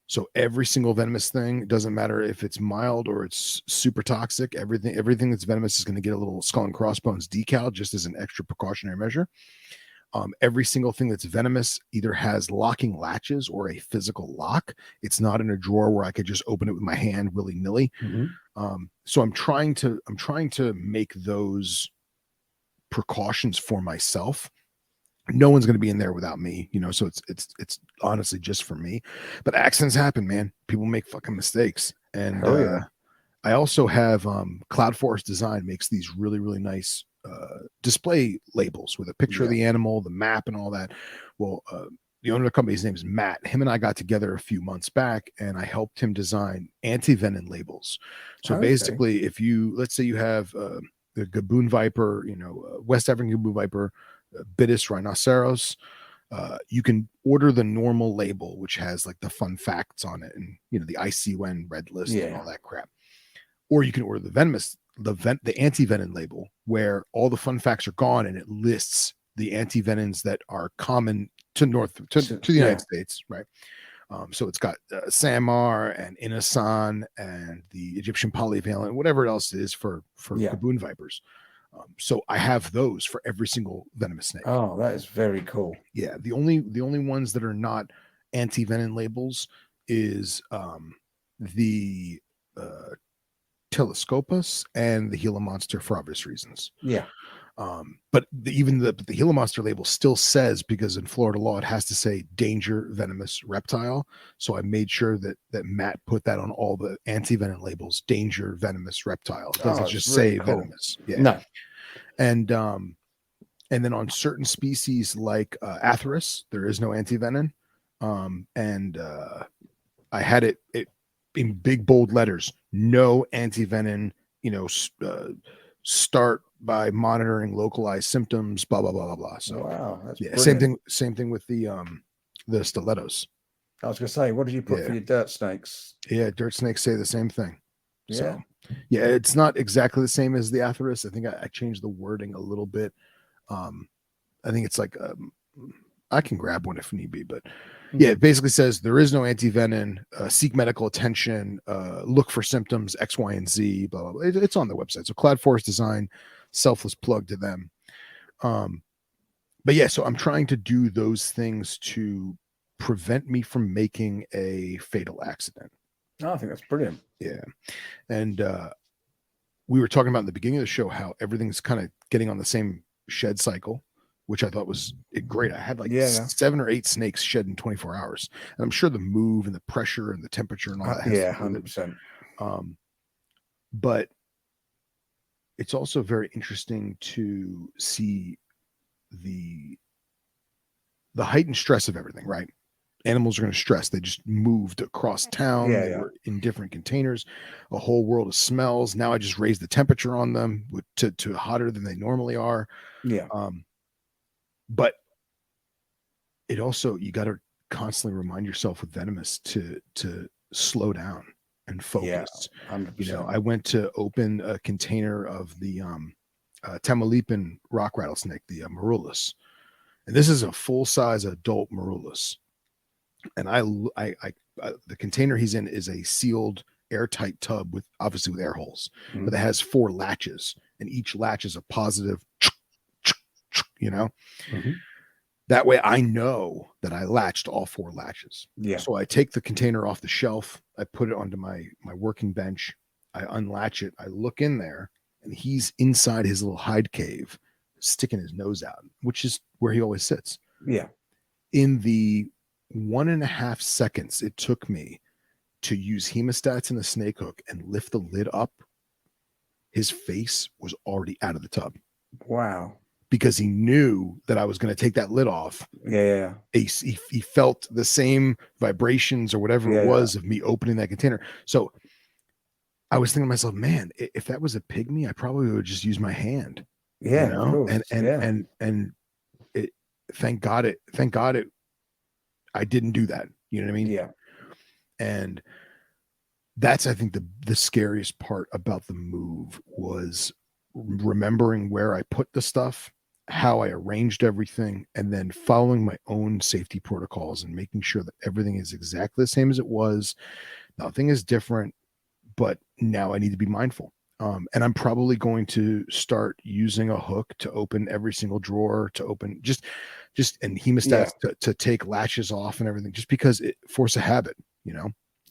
So every single venomous thing, doesn't matter if it's mild or it's super toxic, everything that's venomous is going to get a little skull and crossbones decal just as an extra precautionary measure. Every single thing that's venomous either has locking latches or a physical lock. It's not in a drawer where I could just open it with my hand willy-nilly. Mm-hmm. So I'm trying to make those precautions for myself. No one's going to be in there without me, you know, so it's honestly just for me. But accidents happen, man. People make fucking mistakes. And I also have Cloud Forest Design makes these really, really nice display labels with a picture of the animal, the map, and all that. Well, the owner of the company's name is Matt. Him and I got together a few months back, and I helped him design anti-venom labels. So basically, if let's say you have the Gaboon Viper, you know, West African Gaboon Viper, Bitis rhinoceros, you can order the normal label, which has like the fun facts on it, and you know, the ICUN red list and all that crap. Or you can order the venomous, the anti-venom label, where all the fun facts are gone and it lists the anti-venoms that are common to the United States, right? So it's got Samar and Inasan and the Egyptian polyvalent, whatever else it is for Gaboon vipers. So I have those for every single venomous snake. Oh, that is very cool. Yeah, the only ones that are not anti-venom labels is the Telescopus and the Gila monster for obvious reasons. Yeah. But even the Gila Monster label still says, because in Florida law it has to say danger venomous reptile. So I made sure that Matt put that on all the anti-venom labels, danger venomous reptile. It doesn't Oh, just it's really say cool. venomous. Yeah. No. And then on certain species like Atheris, there is no anti-venom. I had it in big bold letters, no anti-venom, start by monitoring localized symptoms, blah blah blah blah blah. So Wow, that's yeah, brilliant. same thing with the stilettos. I was going to say, what did you put for your dirt snakes? Yeah, dirt snakes say the same thing. Yeah. So yeah, it's not exactly the same as the Atheris. I think I changed the wording a little bit. I think it's like I can grab one if need be, but yeah, it basically says there is no anti-venom, seek medical attention, look for symptoms, X, Y, and Z, blah, blah, blah. It's on the website. So Cloud Forest Design, selfless plug to them. But yeah, so I'm trying to do those things to prevent me from making a fatal accident. Oh, I think that's brilliant. Yeah. And we were talking about in the beginning of the show how everything's kind of getting on the same shed cycle, which I thought was great. I had like 7 or 8 snakes shed in 24 hours. And I'm sure the move and the pressure and the temperature and all that. Yeah, 100%. But it's also very interesting to see the heightened stress of everything, right? Animals are going to stress. They just moved across town. They were in different containers, a whole world of smells. Now I just raised the temperature on them to hotter than they normally are. Yeah. But it also, you got to constantly remind yourself with Venomous to slow down and focus. Yeah, 100%. I went to open a container of the Tamaulipan rock rattlesnake, the Marulus, and this is a full-size adult Marulus. And the container he's in is a sealed, airtight tub with obviously with air holes, but it has 4 latches, and each latch is a positive. That way I know that I latched all 4 latches. Yeah. So I take the container off the shelf, I put it onto my working bench, I unlatch it, I look in there, and he's inside his little hide cave, sticking his nose out, which is where he always sits. Yeah. In the 1.5 seconds it took me to use hemostats and the snake hook and lift the lid up, his face was already out of the tub. Wow. Because he knew that I was going to take that lid off. Yeah. He felt the same vibrations or whatever it was of me opening that container. So I was thinking to myself, man, if that was a pygmy, I probably would just use my hand. Yeah. Of course. And it, thank God I didn't do that. You know what I mean? Yeah. And that's, I think, the scariest part about the move was remembering where I put the stuff, how I arranged everything, and then following my own safety protocols and making sure that everything is exactly the same as it was. Nothing is different, but now I need to be mindful. And I'm probably going to start using a hook to open every single drawer, to open just and hemostats to take latches off and everything, just because it force a habit,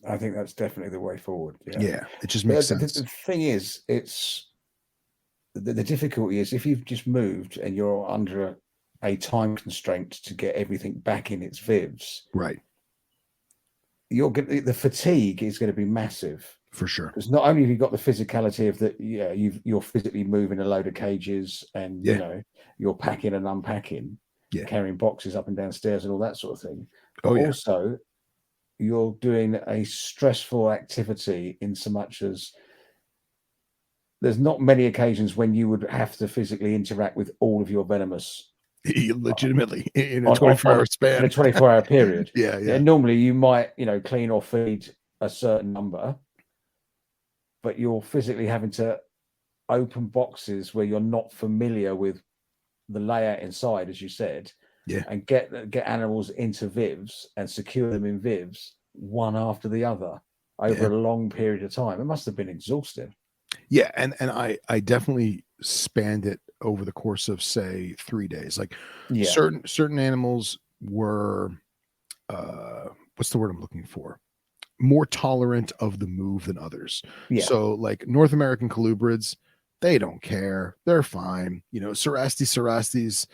I think that's definitely the way forward. Yeah, it just makes sense. The thing is, it's the difficulty is if you've just moved and you're under a time constraint to get everything back in its vivs, right? The fatigue is going to be massive. For sure. Because not only have you got the physicality of that, you're physically moving a load of cages and you're packing and unpacking, carrying boxes up and down stairs and all that sort of thing. But also you're doing a stressful activity in so much as there's not many occasions when you would have to physically interact with all of your venomous legitimately in a 24-hour span. In a 24-hour period. Yeah. Normally you might, clean or feed a certain number, but you're physically having to open boxes where you're not familiar with the layout inside, as you said, and get animals into vivs and secure them in vivs one after the other over a long period of time. It must have been exhausting. Yeah, and I definitely spanned it over the course of, say, 3 days. Like certain animals were what's the word I'm looking for? More tolerant of the move than others. So like North American colubrids, They don't care. They're fine. You know, Cerastes,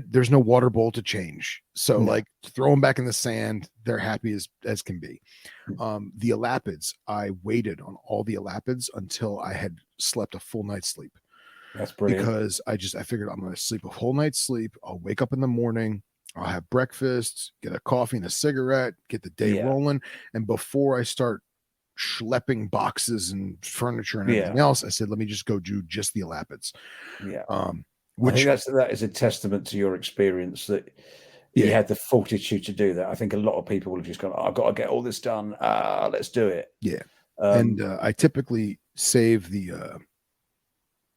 there's no water bowl to change. So No. like throw them back in the sand. They're happy as can be. The elapids, I waited on all the elapids until I had slept a full night's sleep. That's brilliant. Because I figured I'm going to sleep a whole night's sleep. I'll wake up in the morning. I'll have breakfast, get a coffee and a cigarette, get the day rolling. And before I start schlepping boxes and furniture and everything else, I said, let me just go do just the elapids. Yeah. Which I think that is a testament to your experience that you had the fortitude to do that. I think a lot of people have just gone, I've got to get all this done. Let's do it. Yeah. And I typically save the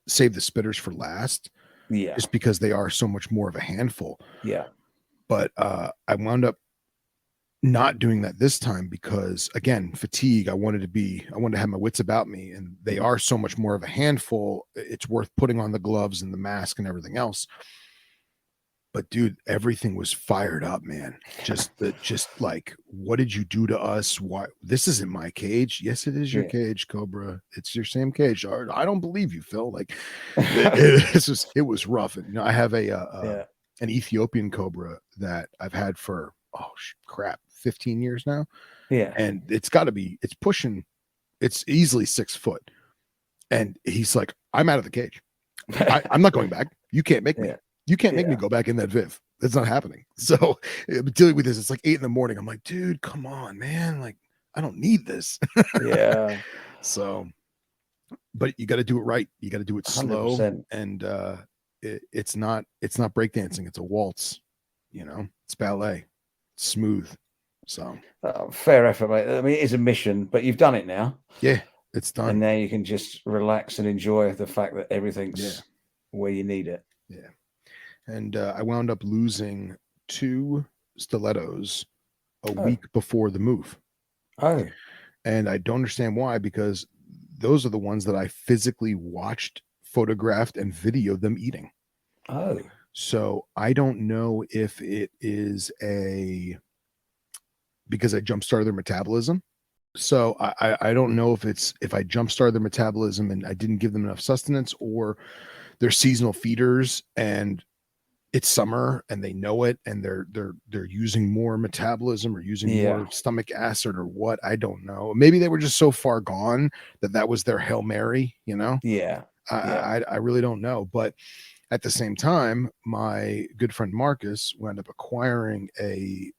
spitters for last. Yeah. Just because they are so much more of a handful. Yeah. But I wound up not doing that this time because, again, fatigue. I wanted to have my wits about me, and they are so much more of a handful. It's worth putting on the gloves and the mask and everything else. But dude, everything was fired up, man. Just like, what did you do to us? Why? This isn't my cage. Yes, it is your cage, Cobra. It's your same cage. I don't believe you, Phil. Like, it was rough. And, you know, I have an Ethiopian Cobra that I've had for 15 years now. Yeah. And it's easily 6 foot. And he's like, I'm out of the cage. I'm not going back. You can't make me. You can't make me go back in that Viv. It's not happening. So dealing with this, it's like 8 a.m. I'm like, dude, come on, man. Like, I don't need this. Yeah. So, but you got to do it right. You got to do it slow. 100%. And it's not breakdancing. It's a waltz. You know, it's ballet. It's smooth. So fair effort, mate. I mean, it is a mission, but you've done it now. Yeah, it's done. And now you can just relax and enjoy the fact that everything's where you need it. Yeah. And I wound up losing 2 stilettos a week before the move. Oh. And I don't understand why, because those are the ones that I physically watched, photographed, and videoed them eating. Oh. So I don't know if it is because I jump-started their metabolism. So I don't know if I jump-started their metabolism and I didn't give them enough sustenance, or they're seasonal feeders and it's summer and they know it and they're using more metabolism or using more stomach acid or what. I don't know. Maybe they were just so far gone that was their Hail Mary, you know? Yeah. I really don't know. But at the same time, my good friend Marcus wound up acquiring a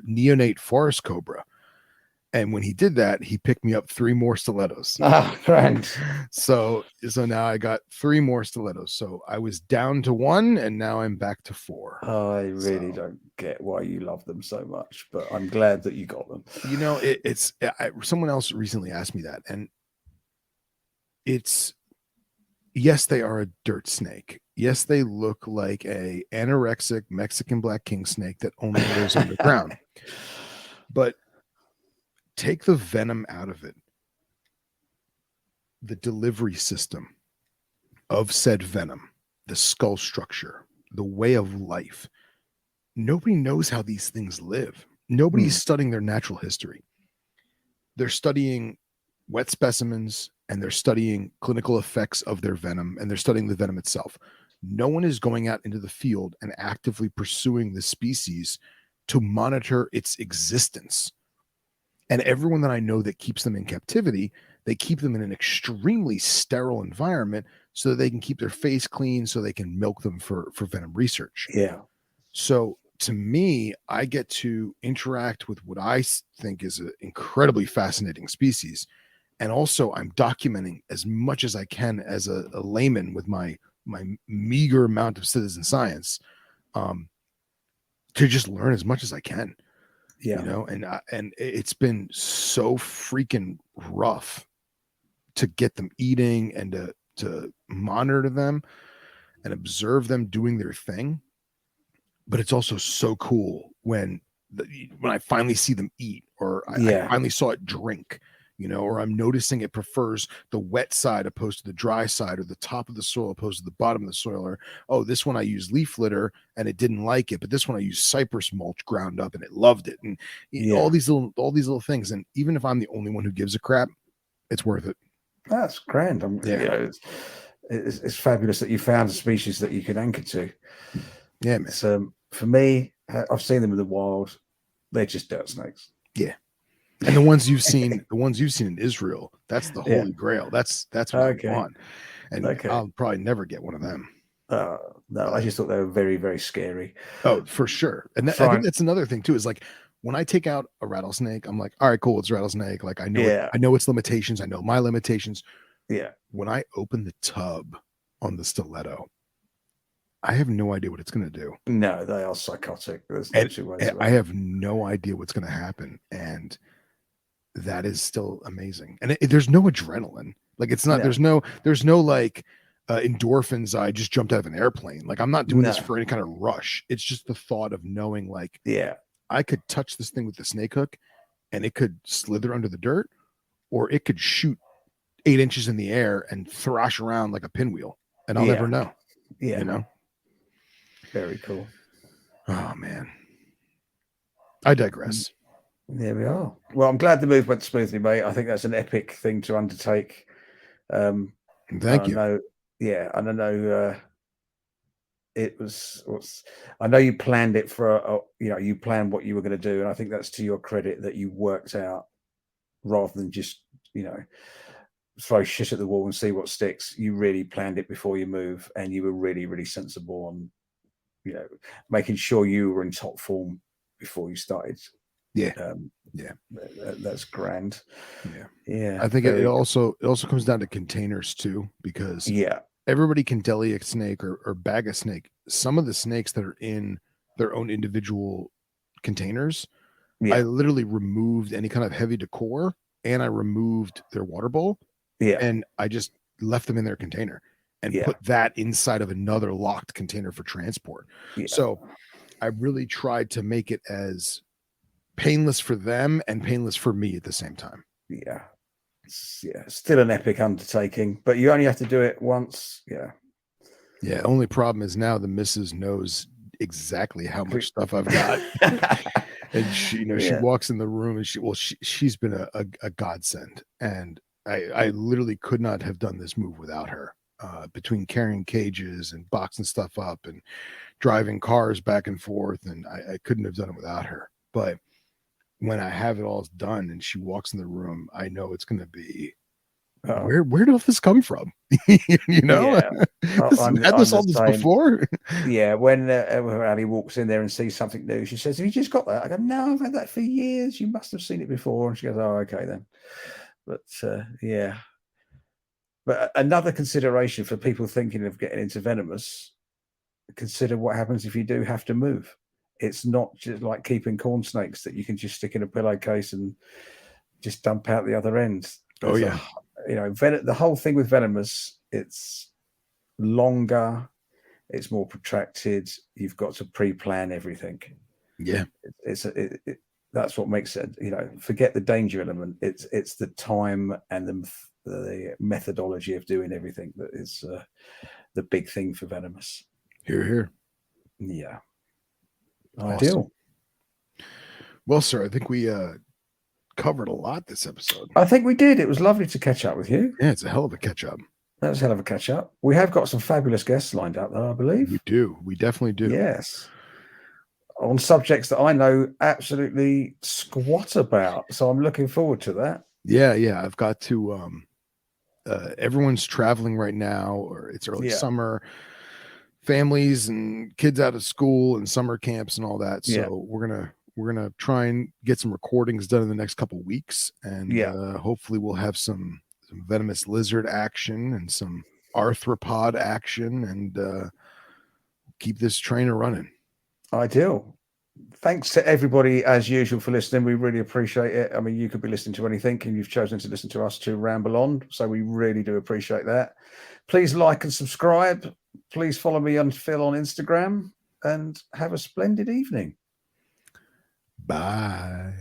neonate forest cobra. And when he did that, he picked me up 3 more stilettos. Oh, grand. So now I got 3 more stilettos. So I was down to 1 and now I'm back to 4. Oh, I really don't get why you love them so much, but I'm glad that you got them. You know, someone else recently asked me that, and yes, they are a dirt snake. Yes, they look like a anorexic Mexican black king snake that only lives underground. But take the venom out of it. The delivery system of said venom, the skull structure, the way of life. Nobody knows how these things live. Nobody's studying their natural history. They're studying wet specimens and they're studying clinical effects of their venom, and they're studying the venom itself. No one is going out into the field and actively pursuing the species to monitor its existence. And everyone that I know that keeps them in captivity, they keep them in an extremely sterile environment so that they can keep their face clean, so they can milk them for venom research. Yeah. So to me, I get to interact with what I think is an incredibly fascinating species. And also I'm documenting as much as I can as a layman with my meager amount of citizen science, to just learn as much as I can. Yeah. You know, and it's been so freaking rough to get them eating and to monitor them and observe them doing their thing. But it's also so cool when I finally see them eat, or I finally saw it drink, you know, or I'm noticing it prefers the wet side opposed to the dry side, or the top of the soil opposed to the bottom of the soil, or, oh, this one I used leaf litter and it didn't like it, but this one I used cypress mulch ground up and it loved it. And you know, all these little things. And even if I'm the only one who gives a crap, it's worth it. That's grand. It's fabulous that you found a species that you can anchor to. Yeah, man. So for me, I've seen them in the wild. They're just dirt snakes. Yeah. And the ones you've seen in Israel, that's the holy grail. That's what I want. And I'll probably never get one of them. No, I just thought they were very, very scary. Oh, for sure. And I think that's another thing too, is like when I take out a rattlesnake, I'm like, all right, cool, it's a rattlesnake. Like I know its limitations. I know my limitations. Yeah. When I open the tub on the stiletto, I have no idea what it's going to do. No, they are psychotic. There's no two ways. I have no idea what's going to happen. And that is still amazing. And there's no adrenaline. Like it's not, there's no like endorphins. I just jumped out of an airplane. Like I'm not doing this for any kind of rush. It's just the thought of knowing like, I could touch this thing with the snake hook and it could slither under the dirt, or it could shoot 8 inches in the air and thrash around like a pinwheel, and I'll never know. Yeah. You know? Very cool. Oh man. I digress. There we are. Well, I'm glad the move went smoothly, mate. I think that's an epic thing to undertake. Thank you. And I know it was. I know you planned it for you planned what you were going to do, and I think that's to your credit that you worked out rather than just throw shit at the wall and see what sticks. You really planned it before you move, and you were really, really sensible on making sure you were in top form before you started. That's grand. Yeah. I think it also comes down to containers too, because everybody can deli a snake or bag a snake. Some of the snakes that are in their own individual containers, I literally removed any kind of heavy decor, and I removed their water bowl, and I just left them in their container and put that inside of another locked container for transport. So I really tried to make it as painless for them and painless for me at the same time. Still an epic undertaking, but you only have to do it once. Only problem is now the missus knows exactly how much stuff I've got. And she she walks in the room and she's been a godsend, and I literally could not have done this move without her. Between carrying cages and boxing stuff up and driving cars back and forth, and I couldn't have done it without her. But when I have it all done and she walks in the room, I know it's going to be where did all this come from? Had this all this before? When Ali walks in there and sees something new, she says, "Have you just got that?" I go, "No, I've had that for years. You must have seen it before." And she goes, "Oh, okay then." But But another consideration for people thinking of getting into Venomous, consider what happens if you do have to move. It's not just like keeping corn snakes that you can just stick in a pillowcase and just dump out the other end. The whole thing with Venomous, it's longer, it's more protracted. You've got to pre-plan everything. That's what makes it. Forget the danger element. It's the time and the methodology of doing everything that is the big thing for Venomous. Here. Yeah. Awesome. Ideal. Well, sir, I think we covered a lot this episode. I think we did. It was lovely to catch up with you. Yeah, it's a hell of a catch up. That was a hell of a catch up. We have got some fabulous guests lined up, though, I believe. We do. We definitely do. Yes. On subjects that I know absolutely squat about. So I'm looking forward to that. Yeah. I've got to everyone's traveling right now, or it's early summer. Families and kids out of school and summer camps and all that. So we're gonna try and get some recordings done in the next couple of weeks, and hopefully we'll have some venomous lizard action and some arthropod action, and keep this train running. Ideal. Thanks to everybody as usual for listening. We really appreciate it. I mean, you could be listening to anything, and you've chosen to listen to us to ramble on, so we really do appreciate that. Please like and subscribe. Please follow me on Phil on Instagram, and have a splendid evening. Bye.